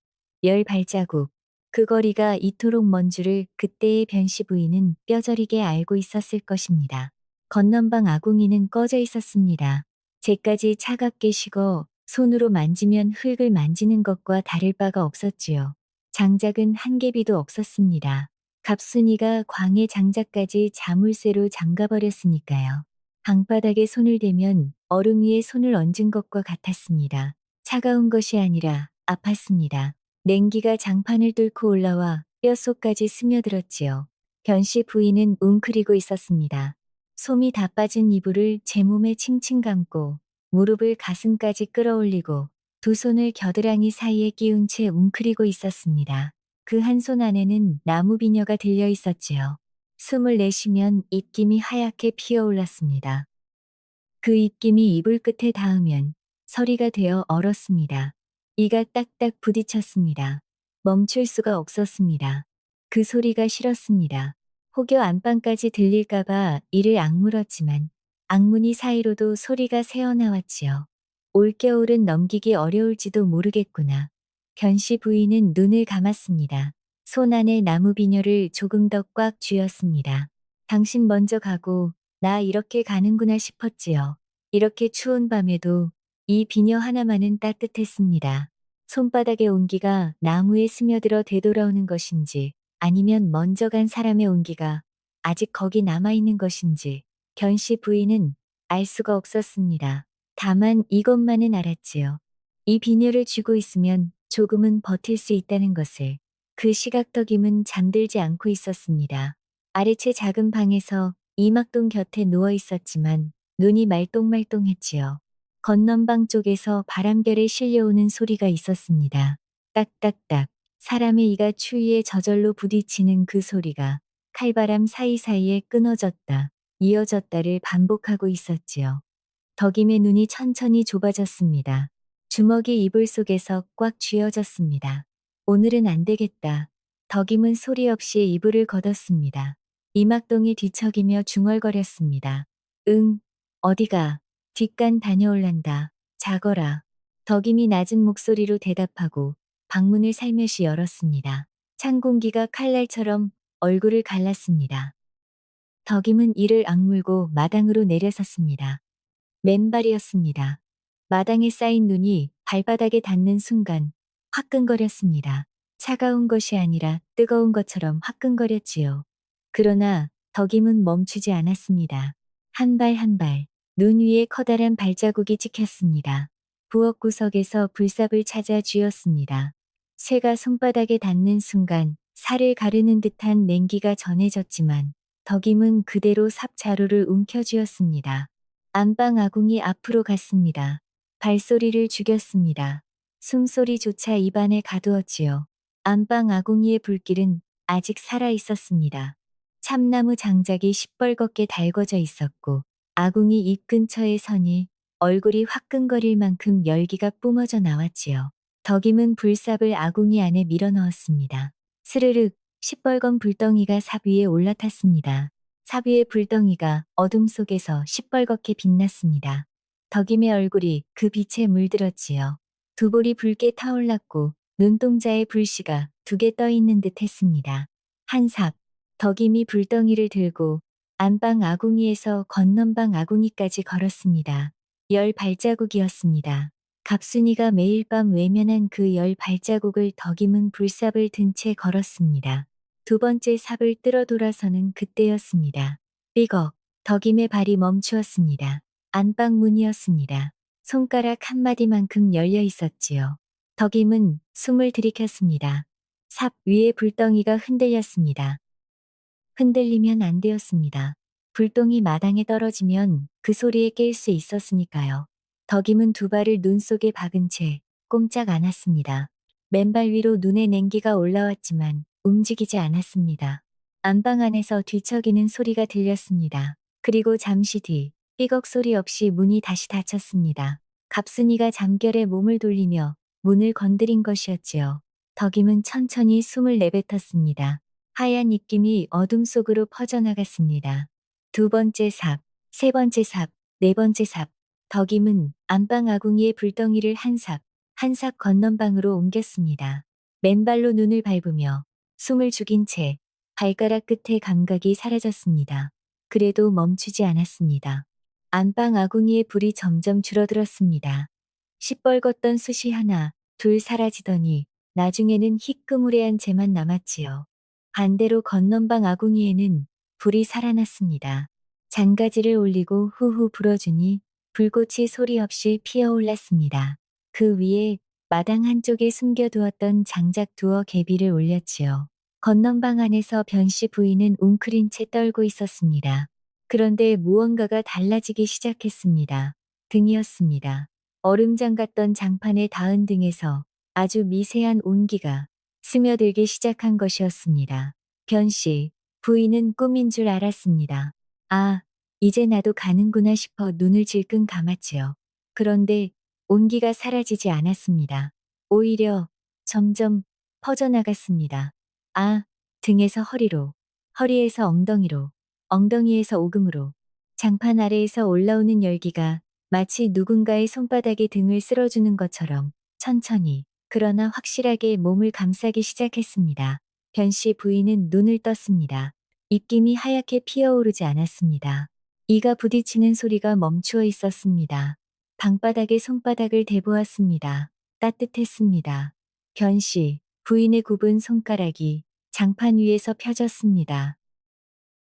10발자국. 그 거리가 이토록 먼 줄을 그때의 변씨 부인은 뼈저리게 알고 있었을 것입니다. 건넌방 아궁이는 꺼져 있었습니다. 쟤까지 차갑게 식어 손으로 만지면 흙을 만지는 것과 다를 바가 없었지요. 장작은 한 개비도 없었습니다. 갑순이가 광의 장작까지 자물쇠로 잠가버렸으니까요. 방바닥에 손을 대면 얼음 위에 손을 얹은 것과 같았습니다. 차가운 것이 아니라 아팠습니다. 냉기가 장판을 뚫고 올라와 뼛속까지 스며들었지요. 견씨 부인은 웅크리고 있었습니다. 솜이 다 빠진 이불을 제 몸에 칭칭 감고 무릎을 가슴까지 끌어올리고 두 손을 겨드랑이 사이에 끼운 채 웅크리고 있었습니다. 그 한 손 안에는 나무 비녀가 들려 있었지요. 숨을 내쉬면 입김이 하얗게 피어올랐습니다. 그 입김이 이불 끝에 닿으면 서리가 되어 얼었습니다. 이가 딱딱 부딪혔습니다. 멈출 수가 없었습니다. 그 소리가 싫었습니다. 혹여 안방까지 들릴까봐 이를 악물었지만 악문이 사이로도 소리가 새어나왔지요. 올겨울은 넘기기 어려울지도 모르겠구나. 견씨 부인은 눈을 감았습니다. 손 안에 나무 비녀를 조금 더 꽉 쥐었습니다. 당신 먼저 가고 나 이렇게 가는구나 싶었지요. 이렇게 추운 밤에도 이 비녀 하나만은 따뜻했습니다. 손바닥의 온기가 나무에 스며들어 되돌아오는 것인지 아니면 먼저 간 사람의 온기가 아직 거기 남아있는 것인지 견씨 부인은 알 수가 없었습니다. 다만 이것만은 알았지요. 이 비녀를 쥐고 있으면 조금은 버틸 수 있다는 것을. 그 시각덕임은 잠들지 않고 있었습니다. 아래채 작은 방에서 이막동 곁에 누워 있었지만 눈이 말똥말똥했지요. 건넌방 쪽에서 바람결에 실려오는 소리가 있었습니다. 딱딱딱 사람의 이가 추위에 저절로 부딪히는 그 소리가 칼바람 사이사이에 끊어졌다, 이어졌다를 반복하고 있었지요. 덕임의 눈이 천천히 좁아졌습니다. 주먹이 이불 속에서 꽉 쥐어졌습니다. 오늘은 안 되겠다. 덕임은 소리 없이 이불을 걷었습니다. 이막동이 뒤척이며 중얼거렸습니다. 응, 어디가? 뒷간 다녀올란다. 자거라. 덕임이 낮은 목소리로 대답하고 방문을 살며시 열었습니다. 찬 공기가 칼날처럼 얼굴을 갈랐습니다. 덕임은 이를 악물고 마당으로 내려섰습니다. 맨발이었습니다. 마당에 쌓인 눈이 발바닥에 닿는 순간 화끈거렸습니다. 차가운 것이 아니라 뜨거운 것처럼 화끈거렸지요. 그러나 덕임은 멈추지 않았습니다. 한 발 한 발, 눈 위에 커다란 발자국이 찍혔습니다. 부엌 구석에서 불삽을 찾아 쥐었습니다. 쇠가 손바닥에 닿는 순간 살을 가르는 듯한 냉기가 전해졌지만 덕임은 그대로 삽자루를 움켜쥐었습니다. 안방 아궁이 앞으로 갔습니다. 발소리를 죽였습니다. 숨소리조차 입안에 가두었지요. 안방 아궁이의 불길은 아직 살아 있었습니다. 참나무 장작이 시뻘겋게 달궈져 있었고 아궁이 입 근처에 서니 얼굴이 화끈거릴 만큼 열기가 뿜어져 나왔지요. 덕임은 불삽을 아궁이 안에 밀어넣었습니다. 스르륵 시뻘건 불덩이가 삽 위에 올라탔습니다. 삽 위의 불덩이가 어둠 속에서 시뻘겋게 빛났습니다. 덕임의 얼굴이 그 빛에 물들었지요. 두 볼이 붉게 타올랐고 눈동자에 불씨가 두 개 떠 있는 듯 했습니다. 한 삽, 덕임이 불덩이를 들고 안방 아궁이에서 건넌방 아궁이까지 걸었습니다. 10 발자국이었습니다. 갑순이가 매일 밤 외면한 그 10 발자국을 덕임은 불삽을 든 채 걸었습니다. 두 번째 삽을 뜰어 돌아서는 그때였습니다. 삐걱, 덕임의 발이 멈추었습니다. 안방 문이었습니다. 손가락 한마디만큼 열려 있었지요. 덕임은 숨을 들이켰습니다. 삽 위의 불덩이가 흔들렸습니다. 흔들리면 안 되었습니다. 불똥이 마당에 떨어지면 그 소리에 깰 수 있었으니까요. 덕임은 두 발을 눈 속에 박은 채 꼼짝 않았습니다. 맨발 위로 눈에 냉기가 올라왔지만 움직이지 않았습니다. 안방 안에서 뒤척이는 소리가 들렸습니다. 그리고 잠시 뒤 삐걱 소리 없이 문이 다시 닫혔습니다. 갑순이가 잠결에 몸을 돌리며 문을 건드린 것이었지요. 덕임은 천천히 숨을 내뱉었습니다. 하얀 입김이 어둠 속으로 퍼져나갔습니다. 두 번째 삽, 세 번째 삽, 네 번째 삽. 덕임은 안방 아궁이의 불덩이를 한 삽, 한 삽 건넌방으로 옮겼습니다. 맨발로 눈을 밟으며 숨을 죽인 채 발가락 끝의 감각이 사라졌습니다. 그래도 멈추지 않았습니다. 안방 아궁이의 불이 점점 줄어들었습니다. 시뻘겋던 숯이 하나, 둘 사라지더니 나중에는 희끄무레한 재만 남았지요. 반대로 건넌방 아궁이에는 불이 살아났습니다. 장가지를 올리고 후후 불어주니 불꽃이 소리 없이 피어올랐습니다. 그 위에 마당 한쪽에 숨겨두었던 장작 두어 개비를 올렸지요. 건넌방 안에서 변씨 부인은 웅크린 채 떨고 있었습니다. 그런데 무언가가 달라지기 시작했습니다. 등이었습니다. 얼음장 같던 장판에 닿은 등에서 아주 미세한 온기가 스며들기 시작한 것이었습니다. 변씨 부인은 꿈인 줄 알았습니다. 아, 이제 나도 가는구나 싶어 눈을 질끈 감았지요. 그런데 온기가 사라지지 않았습니다. 오히려 점점 퍼져나갔습니다. 아, 등에서 허리로, 허리에서 엉덩이로, 엉덩이에서 오금으로, 장판 아래에서 올라오는 열기가 마치 누군가의 손바닥에 등을 쓸어주는 것처럼 천천히, 그러나 확실하게 몸을 감싸기 시작했습니다. 변씨 부인은 눈을 떴습니다. 입김이 하얗게 피어오르지 않았습니다. 이가 부딪히는 소리가 멈추어 있었습니다. 방바닥에 손바닥을 대보았습니다. 따뜻했습니다. 변씨 부인의 굽은 손가락이 장판 위에서 펴졌습니다.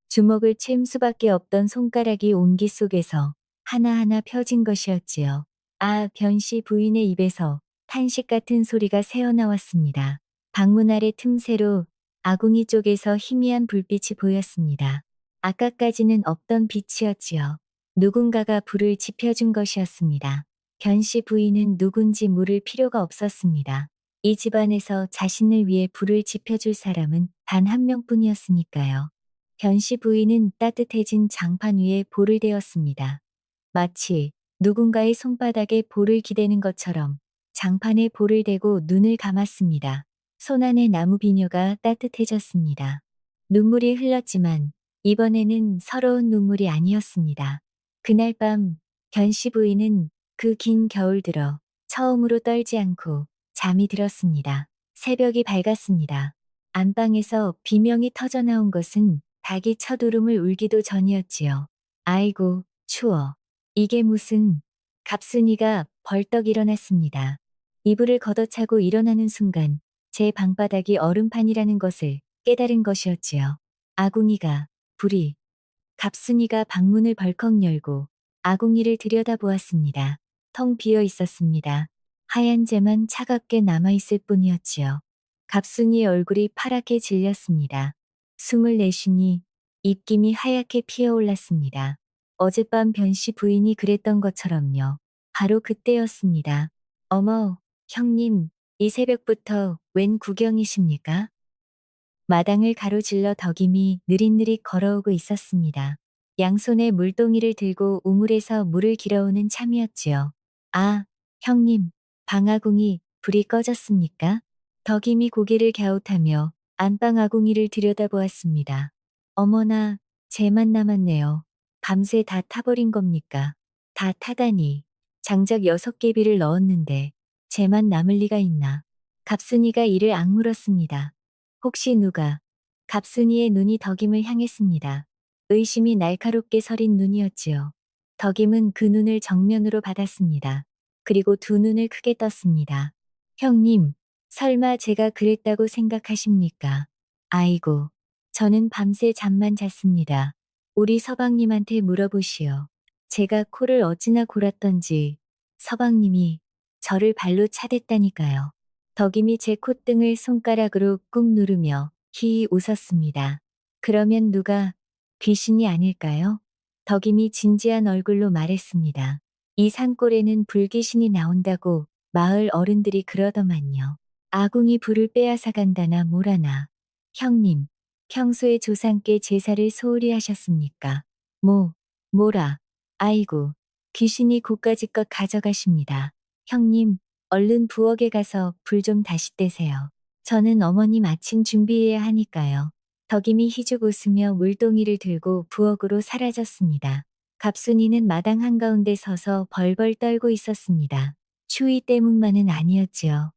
주먹을 챈 수밖에 없던 손가락이 온기 속에서 하나하나 펴진 것이었지요. 아, 변씨 부인의 입에서 탄식 같은 소리가 새어나왔습니다. 방문 아래 틈새로 아궁이 쪽에서 희미한 불빛이 보였습니다. 아까까지는 없던 빛이었지요. 누군가가 불을 지펴준 것이었습니다. 변씨 부인은 누군지 물을 필요가 없었습니다. 이 집안에서 자신을 위해 불을 지펴줄 사람은 단 한 명뿐이었으니까요. 변씨 부인은 따뜻해진 장판 위에 볼을 대었습니다. 마치 누군가의 손바닥에 볼을 기대는 것처럼 장판에 볼을 대고 눈을 감았습니다. 손 안의 나무 비녀가 따뜻해졌습니다. 눈물이 흘렀지만 이번에는 서러운 눈물이 아니었습니다. 그날 밤 변씨 부인은 그 긴 겨울 들어 처음으로 떨지 않고 잠이 들었습니다. 새벽이 밝았습니다. 안방에서 비명이 터져나온 것은 닭이 첫 울음을 울기도 전이었지요. 아이고, 추워. 이게 무슨... 갑순이가 벌떡 일어났습니다. 이불을 걷어차고 일어나는 순간 제 방바닥이 얼음판이라는 것을 깨달은 것이었지요. 아궁이가, 불이... 갑순이가 방문을 벌컥 열고 아궁이를 들여다보았습니다. 텅 비어 있었습니다. 하얀 재만 차갑게 남아있을 뿐이었지요. 갑순이의 얼굴이 파랗게 질렸습니다. 숨을 내쉬니 입김이 하얗게 피어올랐습니다. 어젯밤 변씨 부인이 그랬던 것처럼요. 바로 그때였습니다. 어머, 형님, 이 새벽부터 웬 구경이십니까? 마당을 가로질러 덕임이 느릿느릿 걸어오고 있었습니다. 양손에 물동이를 들고 우물에서 물을 길어오는 참이었지요. 아, 형님, 방아궁이 불이 꺼졌습니까? 덕임이 고개를 갸웃하며 안방 아궁이를 들여다보았습니다. 어머나, 쟤만 남았네요. 밤새 다 타버린 겁니까? 다 타다니. 장작 6개비를 넣었는데 쟤만 남을 리가 있나. 갑순이가 이를 악물었습니다. 혹시 누가. 갑순이의 눈이 덕임을 향했습니다. 의심이 날카롭게 서린 눈이었지요. 덕임은 그 눈을 정면으로 받았습니다. 그리고 두 눈을 크게 떴습니다. 형님, 설마 제가 그랬다고 생각하십니까? 아이고, 저는 밤새 잠만 잤습니다. 우리 서방님한테 물어보시오. 제가 코를 어찌나 골았던지 서방님이 저를 발로 차댔다니까요. 덕임이 제 콧등을 손가락으로 꾹 누르며 히히 웃었습니다. 그러면 누가 귀신이 아닐까요? 덕임이 진지한 얼굴로 말했습니다. 이 산골에는 불귀신이 나온다고 마을 어른들이 그러더만요. 아궁이 불을 빼앗아 간다나 뭐라나. 형님, 평소에 조상께 제사를 소홀히 하셨습니까? 뭐라. 아이고, 귀신이 고까지껏 가져가십니다. 형님, 얼른 부엌에 가서 불 좀 다시 떼세요. 저는 어머님 아침 준비해야 하니까요. 덕임이 희죽 웃으며 물동이를 들고 부엌으로 사라졌습니다. 갑순이는 마당 한가운데 서서 벌벌 떨고 있었습니다. 추위 때문만은 아니었지요.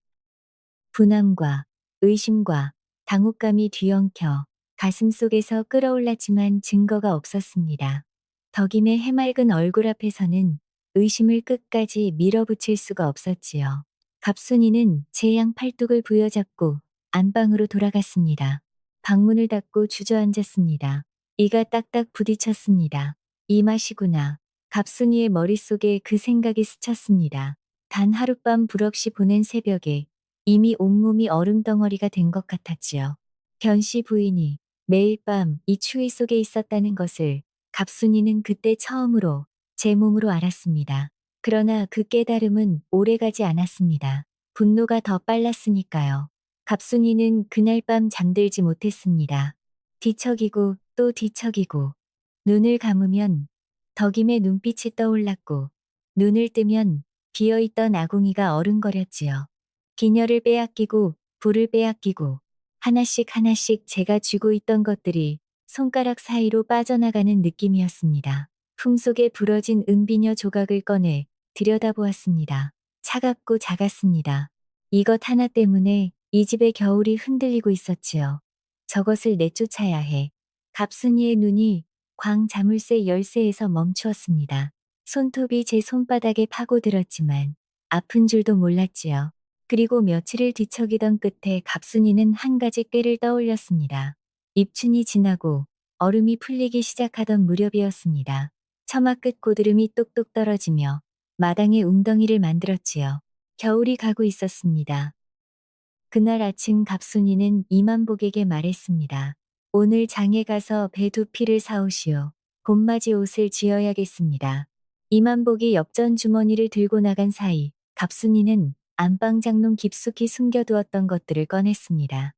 분함과 의심과 당혹감이 뒤엉켜 가슴속에서 끌어올랐지만 증거가 없었습니다. 덕임의 해맑은 얼굴 앞에서는 의심을 끝까지 밀어붙일 수가 없었지요. 갑순이는 제 양 팔뚝을 부여잡고 안방으로 돌아갔습니다. 방문을 닫고 주저앉았습니다. 이가 딱딱 부딪혔습니다. 이 맛이구나. 갑순이의 머릿속에 그 생각이 스쳤습니다. 단 하룻밤 불 없이 보낸 새벽에 이미 온몸이 얼음덩어리가 된 것 같았지요. 변씨 부인이 매일 밤 이 추위 속에 있었다는 것을 갑순이는 그때 처음으로 제 몸으로 알았습니다. 그러나 그 깨달음은 오래가지 않았습니다. 분노가 더 빨랐으니까요. 갑순이는 그날 밤 잠들지 못했습니다. 뒤척이고 또 뒤척이고 눈을 감으면 덕임의 눈빛이 떠올랐고 눈을 뜨면 비어있던 아궁이가 어른거렸지요. 기녀를 빼앗기고 불을 빼앗기고 하나씩 하나씩 제가 쥐고 있던 것들이 손가락 사이로 빠져나가는 느낌이었습니다. 품속에 부러진 은비녀 조각을 꺼내 들여다보았습니다. 차갑고 작았습니다. 이것 하나 때문에 이 집의 겨울이 흔들리고 있었지요. 저것을 내쫓아야 해. 갑순이의 눈이 광 자물쇠 열쇠에서 멈추었습니다. 손톱이 제 손바닥에 파고들었지만 아픈 줄도 몰랐지요. 그리고 며칠을 뒤척이던 끝에 갑순이는 한 가지 꾀를 떠올렸습니다. 입춘이 지나고 얼음이 풀리기 시작하던 무렵이었습니다. 처마 끝 고드름이 똑똑 떨어지며 마당에 웅덩이를 만들었지요. 겨울이 가고 있었습니다. 그날 아침 갑순이는 이만복에게 말했습니다. 오늘 장에 가서 배 2피를 사오시오. 봄맞이 옷을 지어야겠습니다. 이만복이 엽전 주머니를 들고 나간 사이 갑순이는 안방 장롱 깊숙이 숨겨두었던 것들을 꺼냈습니다.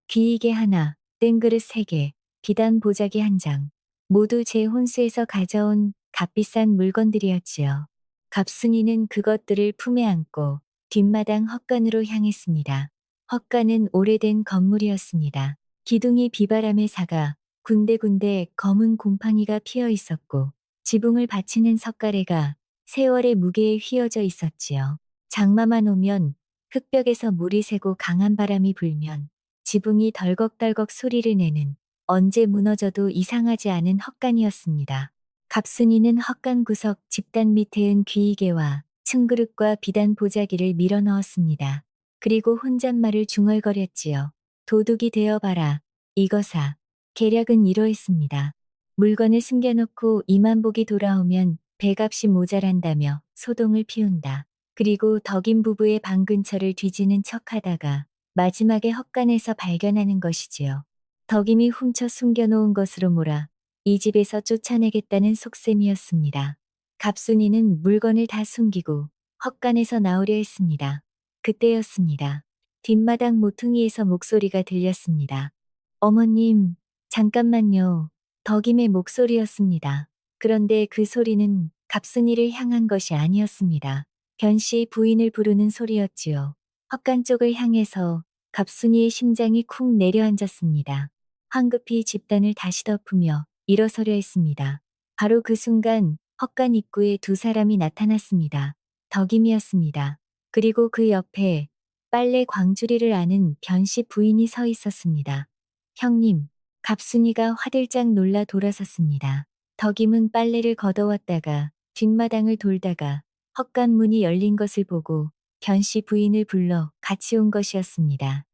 귀이개 하나, 땡그릇 3개, 비단 보자기 1장. 모두 제 혼수에서 가져온 값비싼 물건들이었지요. 갑순이는 그것들을 품에 안고 뒷마당 헛간으로 향했습니다. 헛간은 오래된 건물이었습니다. 기둥이 비바람에 사가 군데군데 검은 곰팡이가 피어 있었고 지붕을 받치는 석가래가 세월의 무게에 휘어져 있었지요. 장마만 오면 흙벽에서 물이 새고 강한 바람이 불면 지붕이 덜컥덜컥 소리를 내는 언제 무너져도 이상하지 않은 헛간이었습니다. 갑순이는 헛간 구석 집단 밑에 은 귀이개와 층그릇과 비단 보자기를 밀어 넣었습니다. 그리고 혼잣말을 중얼거렸지요. 도둑이 되어봐라. 이거사. 계략은 이러했습니다. 물건을 숨겨놓고 이만복이 돌아오면 배값이 모자란다며 소동을 피운다. 그리고 덕임 부부의 방 근처를 뒤지는 척하다가 마지막에 헛간에서 발견하는 것이지요. 덕임이 훔쳐 숨겨놓은 것으로 몰아 이 집에서 쫓아내겠다는 속셈이었습니다. 갑순이는 물건을 다 숨기고 헛간에서 나오려 했습니다. 그때였습니다. 뒷마당 모퉁이에서 목소리가 들렸습니다. 어머님, 잠깐만요. 덕임의 목소리였습니다. 그런데 그 소리는 갑순이를 향한 것이 아니었습니다. 변씨 부인을 부르는 소리였지요. 헛간 쪽을 향해서 갑순이의 심장이 쿵 내려앉았습니다. 황급히 집단을 다시 덮으며 일어서려 했습니다. 바로 그 순간 헛간 입구에 2사람이 나타났습니다. 덕임이었습니다. 그리고 그 옆에 빨래 광주리를 아는 변씨 부인이 서 있었습니다. 형님, 갑순이가 화들짝 놀라 돌아섰습니다. 덕임은 빨래를 걷어왔다가 뒷마당을 돌다가 헛간 문이 열린 것을 보고 변씨 부인을 불러 같이 온 것이었습니다.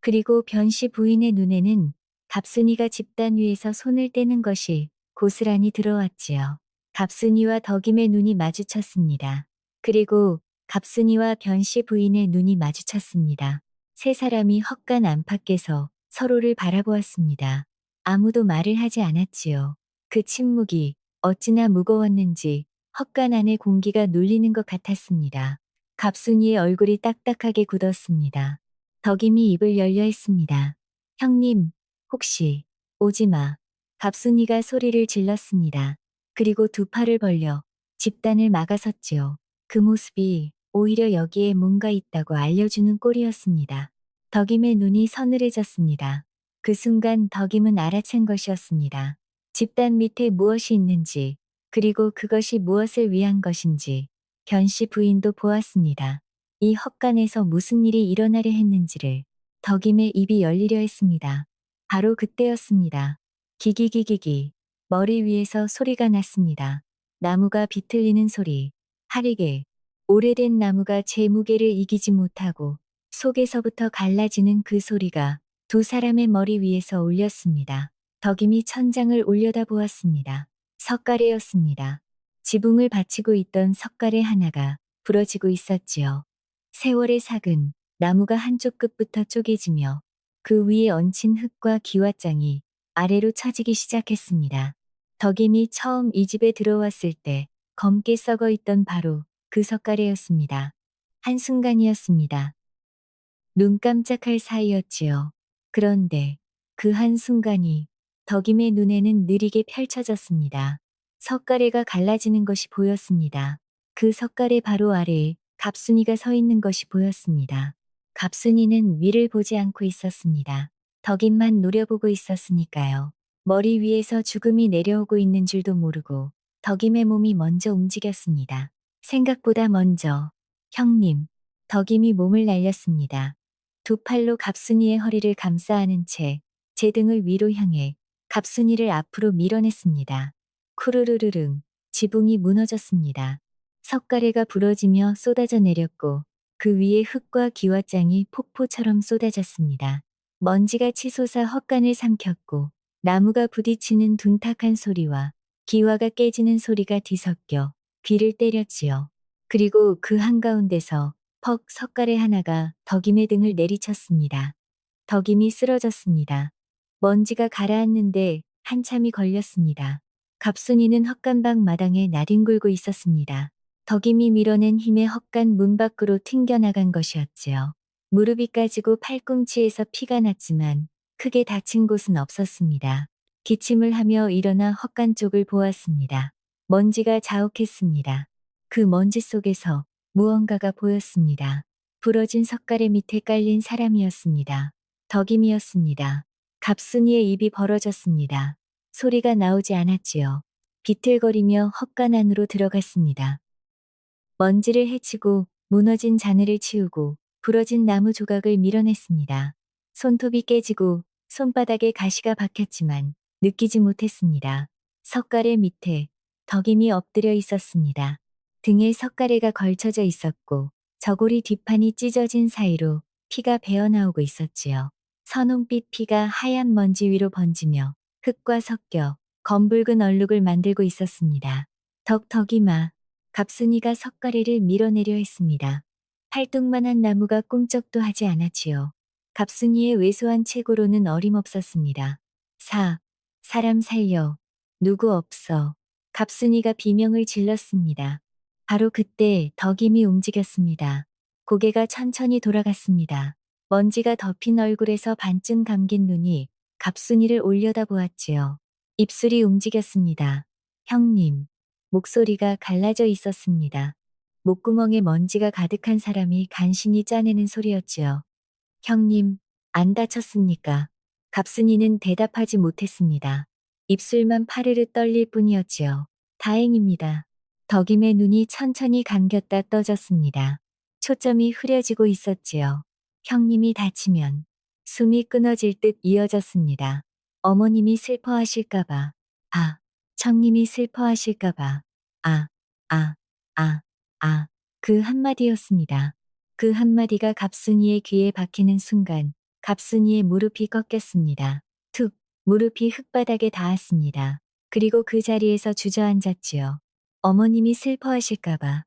그리고 변씨 부인의 눈에는 갑순이가 집단 위에서 손을 떼는 것이 고스란히 들어왔지요. 갑순이와 덕임의 눈이 마주쳤습니다. 그리고 갑순이와 변씨 부인의 눈이 마주쳤습니다. 3사람이 헛간 안팎에서 서로를 바라보았습니다. 아무도 말을 하지 않았지요. 그 침묵이 어찌나 무거웠는지 헛간 안의 공기가 눌리는 것 같았습니다. 갑순이의 얼굴이 딱딱하게 굳었습니다. 덕임이 입을 열려 했습니다. 형님, 혹시 오지마. 갑순이가 소리를 질렀습니다. 그리고 2팔을 벌려 집단을 막아섰지요. 그 모습이 오히려 여기에 뭔가 있다고 알려주는 꼴이었습니다. 덕임의 눈이 서늘해졌습니다. 그 순간 덕임은 알아챈 것이었습니다. 집단 밑에 무엇이 있는지, 그리고 그것이 무엇을 위한 것인지 변씨 부인도 보았습니다. 이 헛간에서 무슨 일이 일어나려 했는지를 덕임의 입이 열리려 했습니다. 바로 그때였습니다. 기기기기기. 머리 위에서 소리가 났습니다. 나무가 비틀리는 소리. 하리게. 오래된 나무가 제 무게를 이기지 못하고 속에서부터 갈라지는 그 소리가 2사람의 머리 위에서 울렸습니다. 덕임이 천장을 올려다 보았습니다. 석가래였습니다. 지붕을 받치고 있던 석가래 하나가 부러지고 있었지요. 세월의 삭은 나무가 한쪽 끝부터 쪼개지며 그 위에 얹힌 흙과 기와장이 아래로 처지기 시작했습니다. 덕임이 처음 이 집에 들어왔을 때 검게 썩어 있던 바로 그 석가래였습니다. 한순간이었습니다. 눈 깜짝할 사이였지요. 그런데 그 한순간이 덕임의 눈에는 느리게 펼쳐졌습니다. 석가래가 갈라지는 것이 보였습니다. 그 석가래 바로 아래에 갑순이가 서 있는 것이 보였습니다. 갑순이는 위를 보지 않고 있었습니다. 덕임만 노려보고 있었으니까요. 머리 위에서 죽음이 내려오고 있는 줄도 모르고 덕임의 몸이 먼저 움직였습니다. 생각보다 먼저 형님, 덕임이 몸을 날렸습니다. 두 팔로 갑순이의 허리를 감싸 안은 채 제 등을 위로 향해 갑순이를 앞으로 밀어냈습니다. 쿠르르르릉 지붕이 무너졌습니다. 석가래가 부러지며 쏟아져 내렸고 그 위에 흙과 기와장이 폭포처럼 쏟아졌습니다. 먼지가 치솟아 헛간을 삼켰고 나무가 부딪히는 둔탁한 소리와 기와가 깨지는 소리가 뒤섞여 귀를 때렸지요. 그리고 그 한가운데서 퍽 석가래 하나가 덕임의 등을 내리쳤습니다. 덕임이 쓰러졌습니다. 먼지가 가라앉는데 한참이 걸렸습니다. 갑순이는 헛간방 마당에 나뒹굴고 있었습니다. 덕임이 밀어낸 힘에 헛간 문 밖으로 튕겨나간 것이었지요. 무릎이 까지고 팔꿈치에서 피가 났지만 크게 다친 곳은 없었습니다. 기침을 하며 일어나 헛간 쪽을 보았습니다. 먼지가 자욱했습니다. 그 먼지 속에서 무언가가 보였습니다. 부러진 석가래 밑에 깔린 사람이었습니다. 덕임이었습니다. 갑순이의 입이 벌어졌습니다. 소리가 나오지 않았지요. 비틀거리며 헛간 안으로 들어갔습니다. 먼지를 헤치고 무너진 잔해를 치우고 부러진 나무 조각을 밀어냈습니다. 손톱이 깨지고 손바닥에 가시가 박혔지만 느끼지 못했습니다. 석가래 밑에 덕임이 엎드려 있었습니다. 등에 석가래가 걸쳐져 있었고 저고리 뒷판이 찢어진 사이로 피가 배어나오고 있었지요. 선홍빛 피가 하얀 먼지 위로 번지며 흙과 섞여 검붉은 얼룩을 만들고 있었습니다. 덕덕이마, 갑순이가 석가래를 밀어내려 했습니다. 팔뚝만한 나무가 꿈쩍도 하지 않았지요. 갑순이의 왜소한 체고로는 어림없었습니다. 사람 살려. 누구 없어. 갑순이가 비명을 질렀습니다. 바로 그때 덕임이 움직였습니다. 고개가 천천히 돌아갔습니다. 먼지가 덮인 얼굴에서 반쯤 감긴 눈이 갑순이를 올려다보았지요. 입술이 움직였습니다. 형님. 목소리가 갈라져 있었습니다. 목구멍에 먼지가 가득한 사람이 간신히 짜내는 소리였지요. 형님, 안 다쳤습니까? 갑순이는 대답하지 못했습니다. 입술만 파르르 떨릴 뿐이었지요. 다행입니다. 덕임의 눈이 천천히 감겼다 떠졌습니다. 초점이 흐려지고 있었지요. 형님이 다치면 숨이 끊어질 듯 이어졌습니다. 어머님이 슬퍼하실까봐. 아, 청님이 슬퍼하실까봐. 아, 아, 아, 아. 그 한마디였습니다. 그 한마디가 갑순이의 귀에 박히는 순간 갑순이의 무릎이 꺾였습니다. 툭, 무릎이 흙바닥에 닿았습니다. 그리고 그 자리에서 주저앉았지요. 어머님이 슬퍼하실까봐.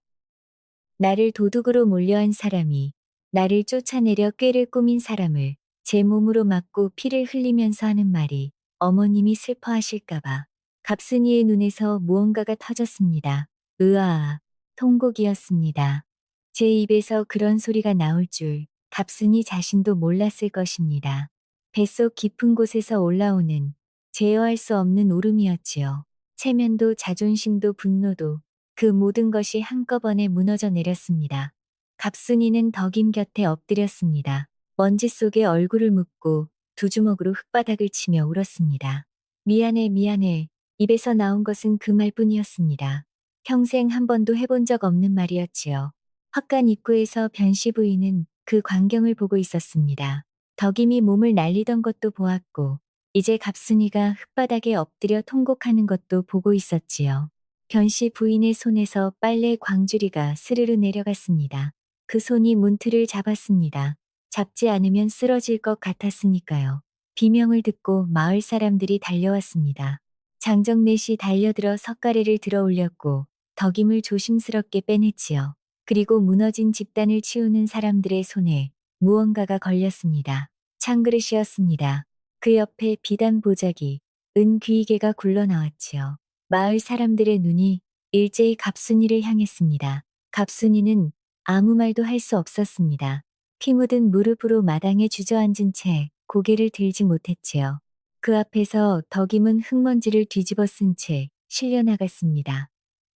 나를 도둑으로 몰려한 사람이 나를 쫓아내려 꾀를 꾸민 사람을 제 몸으로 맞고 피를 흘리면서 하는 말이 어머님이 슬퍼하실까봐. 갑순이의 눈에서 무언가가 터졌습니다. 으아, 통곡이었습니다. 제 입에서 그런 소리가 나올 줄 갑순이 자신도 몰랐을 것입니다. 뱃속 깊은 곳에서 올라오는 제어할 수 없는 울음이었지요. 체면도 자존심도 분노도 그 모든 것이 한꺼번에 무너져 내렸습니다. 갑순이는 덕임 곁에 엎드렸습니다. 먼지 속에 얼굴을 묻고 두 주먹으로 흙바닥을 치며 울었습니다. 미안해, 미안해. 입에서 나온 것은 그 말뿐이었습니다. 평생 한 번도 해본 적 없는 말이었지요. 헛간 입구에서 변씨 부인은 그 광경을 보고 있었습니다. 덕임이 몸을 날리던 것도 보았고 이제 갑순이가 흙바닥에 엎드려 통곡하는 것도 보고 있었지요. 변씨 부인의 손에서 빨래 광주리가 스르르 내려갔습니다. 그 손이 문틀을 잡았습니다. 잡지 않으면 쓰러질 것 같았으니까요. 비명을 듣고 마을 사람들이 달려왔습니다. 장정넷이 달려들어 석가래를 들어 올렸고 덕임을 조심스럽게 빼냈지요. 그리고 무너진 집단을 치우는 사람들의 손에 무언가가 걸렸습니다. 찬그릇이었습니다. 그 옆에 비단 보자기, 은 귀이개가 굴러나왔지요. 마을 사람들의 눈이 일제히 갑순이를 향했습니다. 갑순이는 아무 말도 할 수 없었습니다. 피 묻은 무릎으로 마당에 주저앉은 채 고개를 들지 못했지요. 그 앞에서 덕임은 흙먼지를 뒤집어 쓴 채 실려나갔습니다.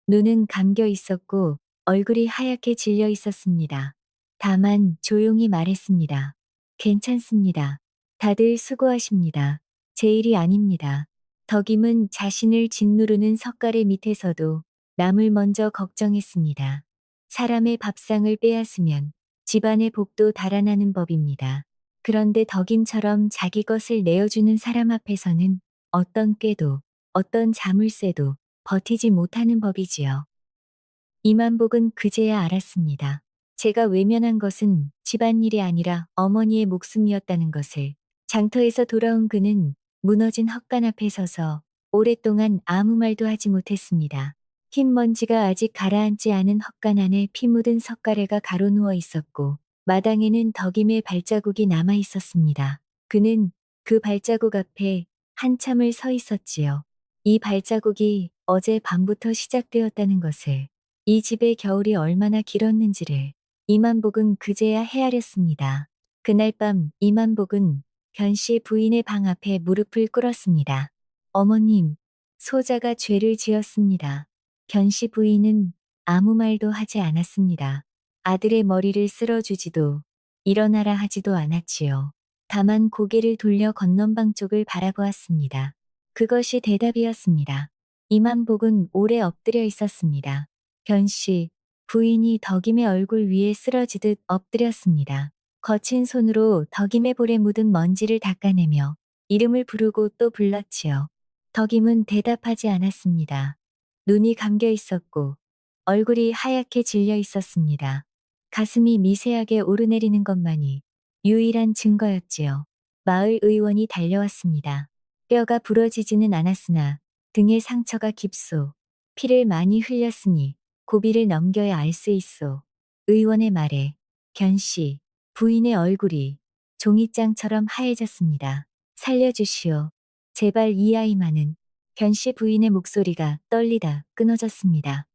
눈은 감겨 있었고 얼굴이 하얗게 질려 있었습니다. 다만 조용히 말했습니다. 괜찮습니다. 다들 수고하십니다. 제 일이 아닙니다. 덕임은 자신을 짓누르는 석가래 밑에서도 남을 먼저 걱정했습니다. 사람의 밥상을 빼앗으면 집안의 복도 달아나는 법입니다. 그런데 덕임처럼 자기 것을 내어주는 사람 앞에서는 어떤 꾀도 어떤 자물쇠도 버티지 못하는 법이지요. 이만복은 그제야 알았습니다. 제가 외면한 것은 집안일이 아니라 어머니의 목숨이었다는 것을. 장터에서 돌아온 그는 무너진 헛간 앞에 서서 오랫동안 아무 말도 하지 못했습니다. 흰 먼지가 아직 가라앉지 않은 헛간 안에 피 묻은 석가래가 가로누워 있었고 마당에는 덕임의 발자국이 남아 있었습니다. 그는 그 발자국 앞에 한참을 서 있었지요. 이 발자국이 어제 밤부터 시작되었다는 것을, 이 집의 겨울이 얼마나 길었는지를 이만복은 그제야 헤아렸습니다. 그날 밤 이만복은 변씨 부인의 방 앞에 무릎을 꿇었습니다. 어머님, 소자가 죄를 지었습니다. 변씨 부인은 아무 말도 하지 않았습니다. 아들의 머리를 쓸어주지도 일어나라 하지도 않았지요. 다만 고개를 돌려 건넌방 쪽을 바라보았습니다. 그것이 대답이었습니다. 이만복은 오래 엎드려 있었습니다. 변씨, 부인이 덕임의 얼굴 위에 쓰러지듯 엎드렸습니다. 거친 손으로 덕임의 볼에 묻은 먼지를 닦아내며 이름을 부르고 또 불렀지요. 덕임은 대답하지 않았습니다. 눈이 감겨 있었고 얼굴이 하얗게 질려 있었습니다. 가슴이 미세하게 오르내리는 것만이 유일한 증거였지요. 마을 의원이 달려왔습니다. 뼈가 부러지지는 않았으나 등에 상처가 깊소. 피를 많이 흘렸으니 고비를 넘겨야 알 수 있소. 의원의 말에 변씨, 부인의 얼굴이 종이장처럼 하얘졌습니다. 살려주시오. 제발 이 아이만은. 변씨 부인의 목소리가 떨리다 끊어졌습니다.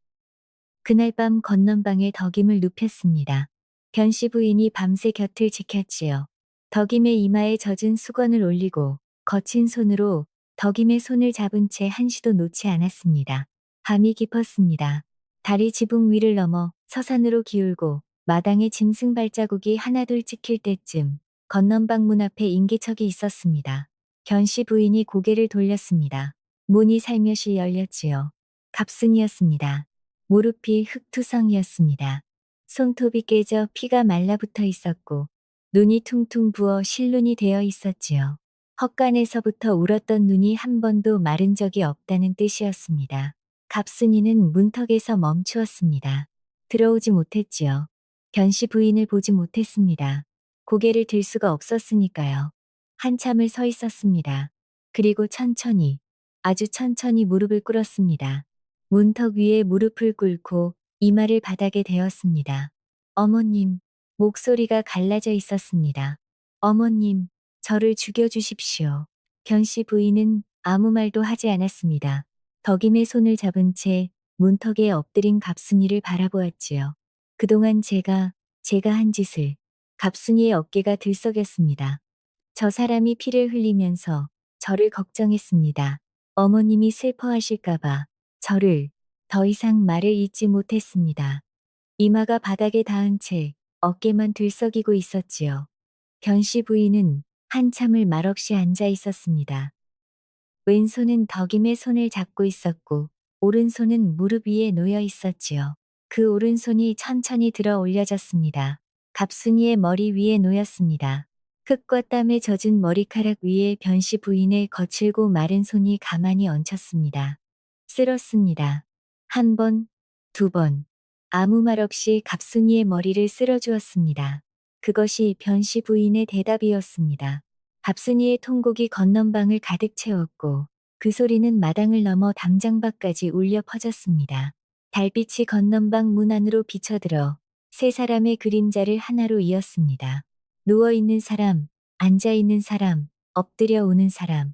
그날 밤 건넌방에 덕임을 눕혔습니다. 변씨 부인이 밤새 곁을 지켰지요. 덕임의 이마에 젖은 수건을 올리고 거친 손으로 덕임의 손을 잡은 채 한시도 놓지 않았습니다. 밤이 깊었습니다. 달이 지붕 위를 넘어 서산으로 기울고 마당에 짐승 발자국이 하나둘 찍힐 때쯤 건넌방 문 앞에 인기척이 있었습니다. 변씨 부인이 고개를 돌렸습니다. 문이 살며시 열렸지요. 갑순이었습니다. 무릎이 흙투성이었습니다. 손톱이 깨져 피가 말라붙어 있었고 눈이 퉁퉁 부어 실눈이 되어 있었지요. 헛간에서부터 울었던 눈이 한 번도 마른 적이 없다는 뜻이었습니다. 갑순이는 문턱에서 멈추었습니다. 들어오지 못했지요. 변씨 부인을 보지 못했습니다. 고개를 들 수가 없었으니까요. 한참을 서 있었습니다. 그리고 천천히, 아주 천천히 무릎을 꿇었습니다. 문턱 위에 무릎을 꿇고 이마를 바닥에 대었습니다. 어머님, 목소리가 갈라져 있었습니다. 어머님, 저를 죽여주십시오. 변씨 부인은 아무 말도 하지 않았습니다. 덕임의 손을 잡은 채 문턱에 엎드린 갑순이를 바라보았지요. 그동안 제가 한 짓을. 갑순이의 어깨가 들썩였습니다. 저 사람이 피를 흘리면서 저를 걱정했습니다. 어머님이 슬퍼하실까봐 저를 더 이상 말을 잇지 못했습니다. 이마가 바닥에 닿은 채 어깨만 들썩이고 있었지요. 변씨 부인은 한참을 말없이 앉아 있었습니다. 왼손은 덕임의 손을 잡고 있었고 오른손은 무릎 위에 놓여 있었지요. 그 오른손이 천천히 들어 올려졌습니다. 갑순이의 머리 위에 놓였습니다. 흙과 땀에 젖은 머리카락 위에 변씨 부인의 거칠고 마른 손이 가만히 얹혔습니다. 쓸었습니다. 한 번, 두 번. 아무 말 없이 갑순이의 머리를 쓸어주었습니다. 그것이 변씨 부인의 대답이었습니다. 갑순이의 통곡이 건넌방을 가득 채웠고 그 소리는 마당을 넘어 담장 밖까지 울려 퍼졌습니다. 달빛이 건넌방 문 안으로 비쳐들어 세 사람의 그림자를 하나로 이었습니다. 누워있는 사람, 앉아있는 사람, 엎드려 오는 사람.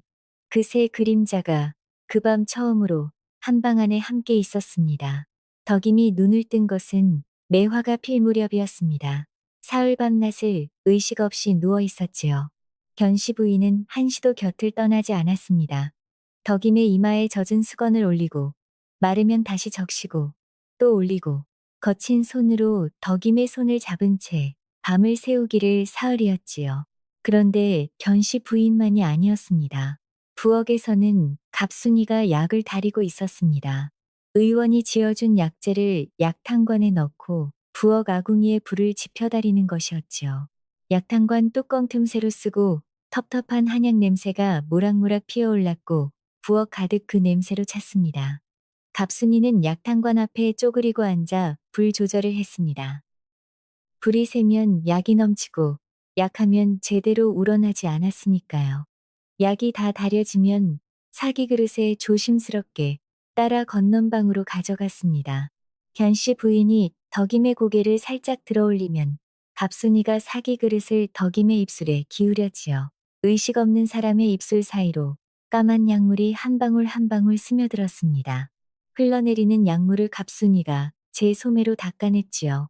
그 세 그림자가 그 밤 처음으로 한 방 안에 함께 있었습니다. 덕임이 눈을 뜬 것은 매화가 필 무렵이었습니다. 사흘 밤낮을 의식 없이 누워 있었지요. 견씨 부인은 한시도 곁을 떠나지 않았습니다. 덕임의 이마에 젖은 수건을 올리고 마르면 다시 적시고 또 올리고 거친 손으로 덕임의 손을 잡은 채 밤을 새우기를 사흘이었지요. 그런데 견씨 부인만이 아니었습니다. 부엌에서는 갑순이가 약을 다리고 있었습니다. 의원이 지어준 약재를 약탕관에 넣고 부엌 아궁이에 불을 지펴다리는 것이었지요. 약탕관 뚜껑 틈새로 쓰고 텁텁한 한약 냄새가 모락모락 피어올랐고 부엌 가득 그 냄새로 찼습니다. 갑순이는 약탕관 앞에 쪼그리고 앉아 불 조절을 했습니다. 불이 세면 약이 넘치고 약하면 제대로 우러나지 않았으니까요. 약이 다 다려지면 사기 그릇에 조심스럽게 따라 건넌방으로 가져갔습니다. 견씨 부인이 덕임의 고개를 살짝 들어올리면 갑순이가 사기 그릇을 덕임의 입술에 기울였지요. 의식 없는 사람의 입술 사이로 까만 약물이 한 방울 한 방울 스며들었습니다. 흘러내리는 약물을 갑순이가 제 소매로 닦아냈지요.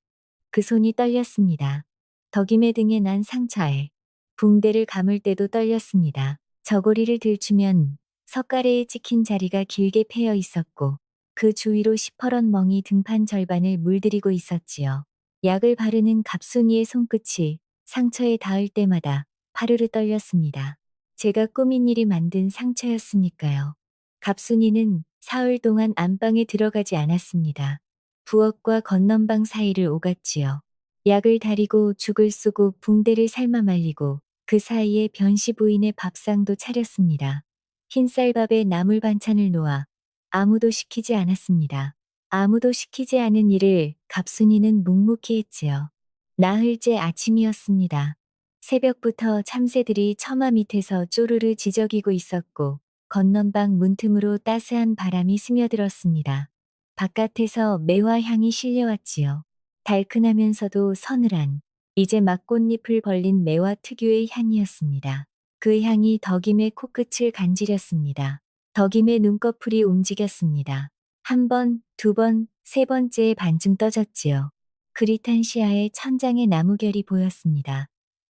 그 손이 떨렸습니다. 덕임의 등에 난 상처에 붕대를 감을 때도 떨렸습니다. 저고리를 들추면 석가래에 찍힌 자리가 길게 패여 있었고 그 주위로 시퍼런 멍이 등판 절반을 물들이고 있었지요. 약을 바르는 갑순이의 손끝이 상처에 닿을 때마다 파르르 떨렸습니다. 제가 꾸민 일이 만든 상처였으니까요. 갑순이는 사흘 동안 안방에 들어가지 않았습니다. 부엌과 건넌방 사이를 오갔지요. 약을 다리고 죽을 쏘고 붕대를 삶아 말리고 그 사이에 변씨 부인의 밥상도 차렸습니다. 흰쌀밥에 나물 반찬을 놓아 아무도 시키지 않았습니다. 아무도 시키지 않은 일을 갑순이는 묵묵히 했지요. 나흘째 아침이었습니다. 새벽부터 참새들이 처마 밑에서 쪼르르 지저귀고 있었고 건넌방 문틈으로 따스한 바람이 스며들었습니다. 바깥에서 매화 향이 실려왔지요. 달큰하면서도 서늘한 이제 막 꽃잎을 벌린 매화 특유의 향이었습니다. 그 향이 덕임의 코끝을 간지렸습니다. 덕임의 눈꺼풀이 움직였습니다. 한 번, 두 번, 세 번째에 반쯤 떠졌지요. 그릿한 시야에 천장의 나무결이 보였습니다.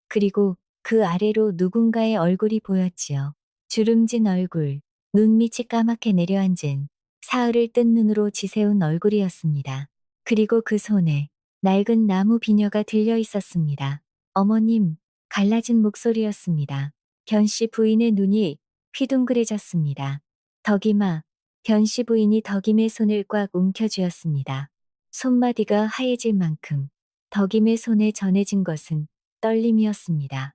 그리고 그 아래로 누군가의 얼굴이 보였지요. 주름진 얼굴, 눈밑이 까맣게 내려앉은 사흘을 뜬 눈으로 지새운 얼굴이었습니다. 그리고 그 손에 낡은 나무 비녀가 들려 있었습니다. 어머님, 갈라진 목소리였습니다. 견씨 부인의 눈이 휘둥그레졌습니다. 덕임아, 견씨 부인이 덕임의 손을 꽉 움켜쥐었습니다. 손마디가 하얘질 만큼 덕임의 손에 전해진 것은 떨림이었습니다.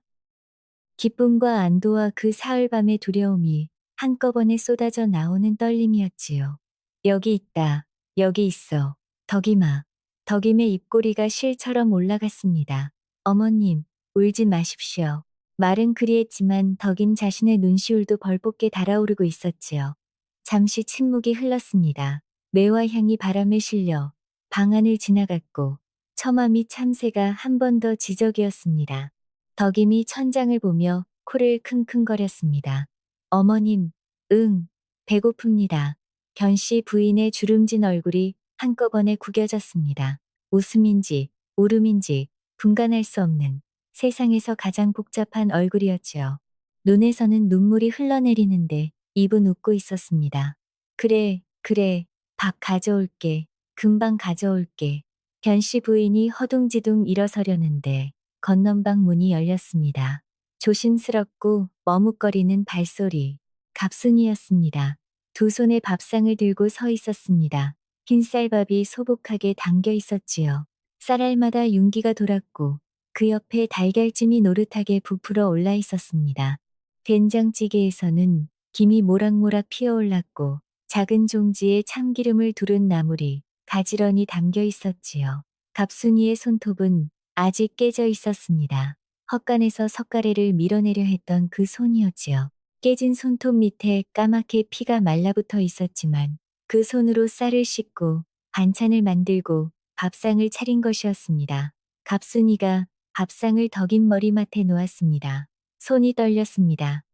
기쁨과 안도와 그 사흘밤의 두려움이 한꺼번에 쏟아져 나오는 떨림이었지요. 여기 있다. 여기 있어. 덕임아. 덕임의 입꼬리가 실처럼 올라갔습니다. 어머님, 울지 마십시오. 말은 그리했지만 덕임 자신의 눈시울도 벌겋게 달아오르고 있었지요. 잠시 침묵이 흘렀습니다. 매화 향이 바람에 실려 방 안을 지나갔고 처마 및 참새가 한 번 더 지저귀었습니다. 덕임이 천장을 보며 코를 킁킁거렸습니다. 어머님, 응, 배고픕니다. 견씨 부인의 주름진 얼굴이 한꺼번에 구겨졌습니다. 웃음인지 울음인지 분간할 수 없는 세상에서 가장 복잡한 얼굴이었지요. 눈에서는 눈물이 흘러내리는데 입은 웃고 있었습니다. 그래, 그래, 밥 가져올게. 금방 가져올게. 견씨 부인이 허둥지둥 일어서려는데 건넌방 문이 열렸습니다. 조심스럽고 머뭇거리는 발소리. 갑순이었습니다. 두 손에 밥상을 들고 서 있었습니다. 흰쌀밥이 소복하게 담겨 있었지요. 쌀알마다 윤기가 돌았고 그 옆에 달걀찜이 노릇하게 부풀어 올라 있었습니다. 된장찌개에서는 김이 모락모락 피어올랐고 작은 종지에 참기름을 두른 나물이 가지런히 담겨 있었지요. 갑순이의 손톱은 아직 깨져 있었습니다. 헛간에서 석가래를 밀어내려 했던 그 손이었지요. 깨진 손톱 밑에 까맣게 피가 말라붙어 있었지만 그 손으로 쌀을 씻고 반찬을 만들고 밥상을 차린 것이었습니다. 갑순이가 밥상을 덕인 머리맡에 놓았습니다. 손이 떨렸습니다.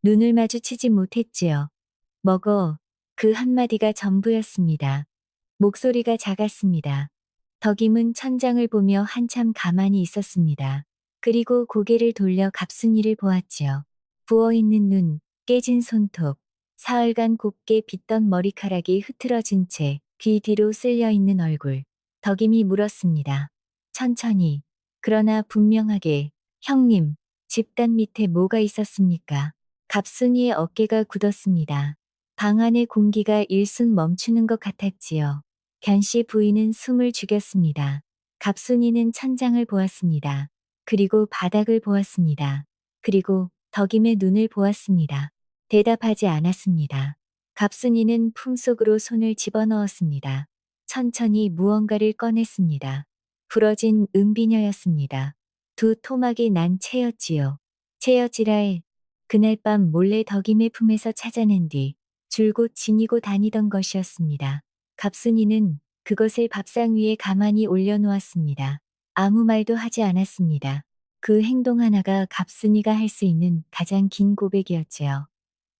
눈을 마주치지 못했지요. 먹어. 그 한마디가 전부였습니다. 목소리가 작았습니다. 덕임은 천장을 보며 한참 가만히 있었습니다. 그리고 고개를 돌려 갑순이를 보았지요. 부어있는 눈, 깨진 손톱, 사흘간 곱게 빗던 머리카락이 흐트러진 채 귀 뒤로 쓸려있는 얼굴. 덕임이 물었습니다. 천천히, 그러나 분명하게, 형님, 집단 밑에 뭐가 있었습니까? 갑순이의 어깨가 굳었습니다. 방 안의 공기가 일순 멈추는 것 같았지요. 견씨 부인은 숨을 죽였습니다. 갑순이는 천장을 보았습니다. 그리고 바닥을 보았습니다. 그리고 덕임의 눈을 보았습니다. 대답하지 않았습니다. 갑순이는 품속으로 손을 집어넣었습니다. 천천히 무언가를 꺼냈습니다. 부러진 은비녀였습니다. 두 토막이 난 채였지요. 채여지라에 그날 밤 몰래 덕임의 품에서 찾아낸 뒤 줄곧 지니고 다니던 것이었습니다. 갑순이는 그것을 밥상 위에 가만히 올려놓았습니다. 아무 말도 하지 않았습니다. 그 행동 하나가 갑순이가 할 수 있는 가장 긴 고백이었지요.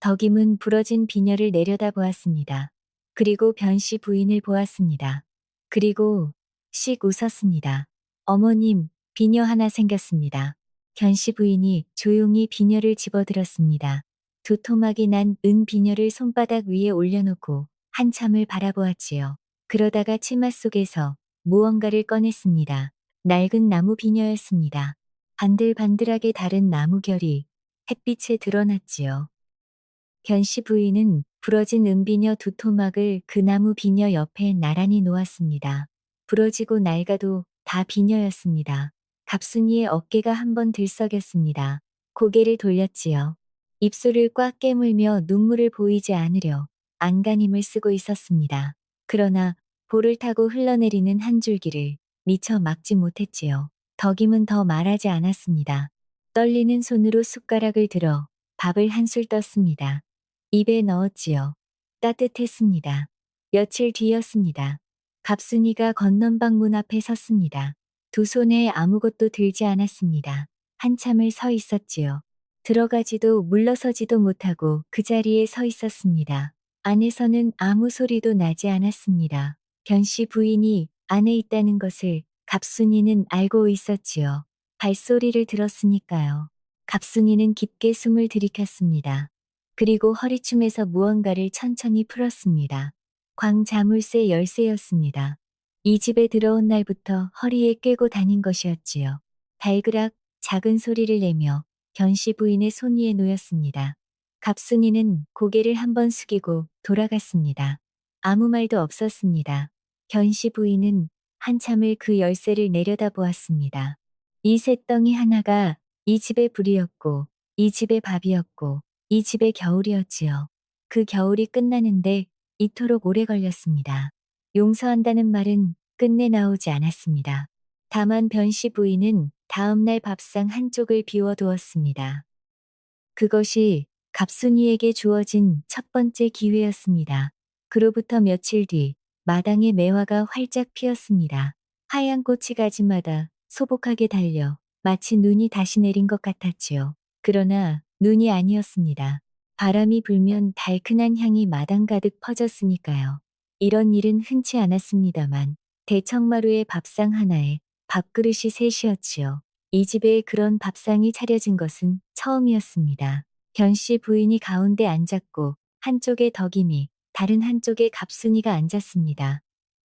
덕임은 부러진 비녀를 내려다보았습니다. 그리고 변씨 부인을 보았습니다. 그리고 씩 웃었습니다. 어머님, 비녀 하나 생겼습니다. 견씨 부인이 조용히 비녀를 집어들었습니다. 두 토막이 난 은 비녀를 손바닥 위에 올려놓고 한참을 바라보았지요. 그러다가 치마 속에서 무언가를 꺼냈습니다. 낡은 나무 비녀였습니다. 반들반들하게 다른 나무 결이 햇빛에 드러났지요. 견씨 부인은 부러진 은비녀 두 토막을 그 나무 비녀 옆에 나란히 놓았습니다. 부러지고 낡아도 다 비녀였습니다. 갑순이의 어깨가 한번 들썩였습니다. 고개를 돌렸지요. 입술을 꽉 깨물며 눈물을 보이지 않으려 안간힘을 쓰고 있었습니다. 그러나 볼을 타고 흘러내리는 한 줄기를 미처 막지 못했지요. 덕임은 더 말하지 않았습니다. 떨리는 손으로 숟가락을 들어 밥을 한술 떴습니다. 입에 넣었지요. 따뜻했습니다. 며칠 뒤였습니다. 갑순이가 건넌방 문 앞에 섰습니다. 두 손에 아무것도 들지 않았습니다. 한참을 서 있었지요. 들어가지도 물러서지도 못하고 그 자리에 서 있었습니다. 안에서는 아무 소리도 나지 않았습니다. 견씨 부인이 안에 있다는 것을 갑순이는 알고 있었지요. 발소리를 들었으니까요. 갑순이는 깊게 숨을 들이켰습니다. 그리고 허리춤에서 무언가를 천천히 풀었습니다. 광자물쇠 열쇠였습니다. 이 집에 들어온 날부터 허리에 꿰고 다닌 것이었지요. 발그락 작은 소리를 내며 견씨 부인의 손 위에 놓였습니다. 갑순이는 고개를 한번 숙이고 돌아갔습니다. 아무 말도 없었습니다. 견씨 부인은 한참을 그 열쇠를 내려다보았습니다. 이 쇳덩이 하나가 이 집의 불이었고 이 집의 밥이었고 이 집의 겨울이었지요. 그 겨울이 끝나는데 이토록 오래 걸렸습니다. 용서한다는 말은 끝내 나오지 않았습니다. 다만 변씨 부인은 다음날 밥상 한쪽을 비워두었습니다. 그것이 갑순이에게 주어진 첫 번째 기회였습니다. 그로부터 며칠 뒤 마당에 매화가 활짝 피었습니다. 하얀 꽃이 가지마다 소복하게 달려 마치 눈이 다시 내린 것 같았지요. 그러나 눈이 아니었습니다. 바람이 불면 달큰한 향이 마당 가득 퍼졌으니까요. 이런 일은 흔치 않았습니다만 대청마루의 밥상 하나에 밥그릇이 셋이었지요. 이 집에 그런 밥상이 차려진 것은 처음이었습니다. 견씨 부인이 가운데 앉았고 한쪽에 덕임이 다른 한쪽에 갑순이가 앉았습니다.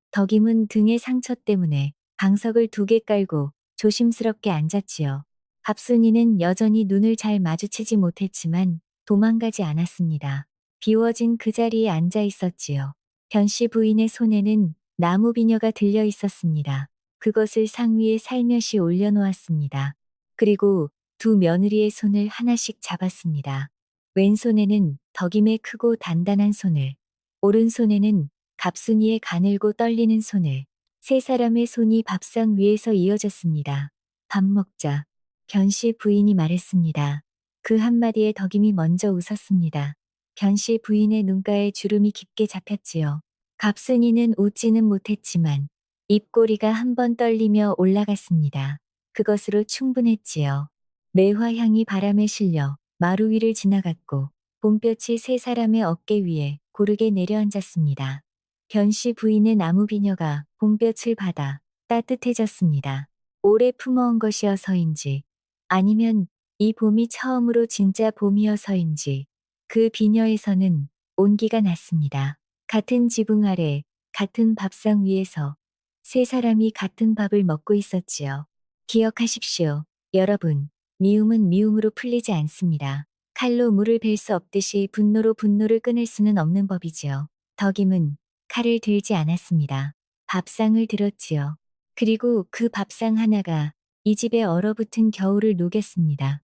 덕임은 등의 상처 때문에 방석을 2개 깔고 조심스럽게 앉았지요. 갑순이는 여전히 눈을 잘 마주치지 못했지만 도망가지 않았습니다. 비워진 그 자리에 앉아 있었지요. 견씨 부인의 손에는 나무 비녀가 들려 있었습니다. 그것을 상위에 살며시 올려놓았습니다. 그리고 두 며느리의 손을 하나씩 잡았습니다. 왼손에는 덕임의 크고 단단한 손을, 오른손에는 갑순이의 가늘고 떨리는 손을, 세 사람의 손이 밥상 위에서 이어졌습니다. 밥 먹자. 견씨 부인이 말했습니다. 그 한마디에 덕임이 먼저 웃었습니다. 견씨 부인의 눈가에 주름이 깊게 잡혔지요. 갑순이는 웃지는 못했지만 입꼬리가 한 번 떨리며 올라갔습니다. 그것으로 충분했지요. 매화향이 바람에 실려 마루 위를 지나갔고 봄볕이 세 사람의 어깨 위에 고르게 내려앉았습니다. 변씨 부인의 나무 비녀가 봄볕을 받아 따뜻해졌습니다. 오래 품어온 것이어서인지 아니면 이 봄이 처음으로 진짜 봄이어서인지 그 비녀에서는 온기가 났습니다. 같은 지붕 아래 같은 밥상 위에서 세 사람이 같은 밥을 먹고 있었지요. 기억하십시오. 여러분, 미움은 미움으로 풀리지 않습니다. 칼로 물을 벨 수 없듯이 분노로 분노를 끊을 수는 없는 법이지요. 덕임은 칼을 들지 않았습니다. 밥상을 들었지요. 그리고 그 밥상 하나가 이 집에 얼어붙은 겨울을 녹였습니다.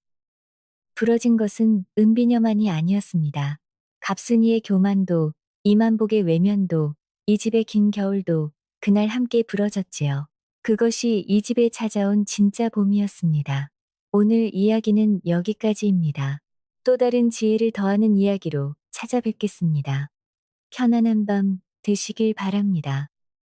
부러진 것은 은비녀만이 아니었습니다. 갑순이의 교만도, 이만복의 외면도, 이 집의 긴 겨울도 그날 함께 부러졌지요. 그것이 이 집에 찾아온 진짜 봄이었습니다. 오늘 이야기는 여기까지입니다. 또 다른 지혜를 더하는 이야기로 찾아뵙겠습니다. 편안한 밤 되시길 바랍니다.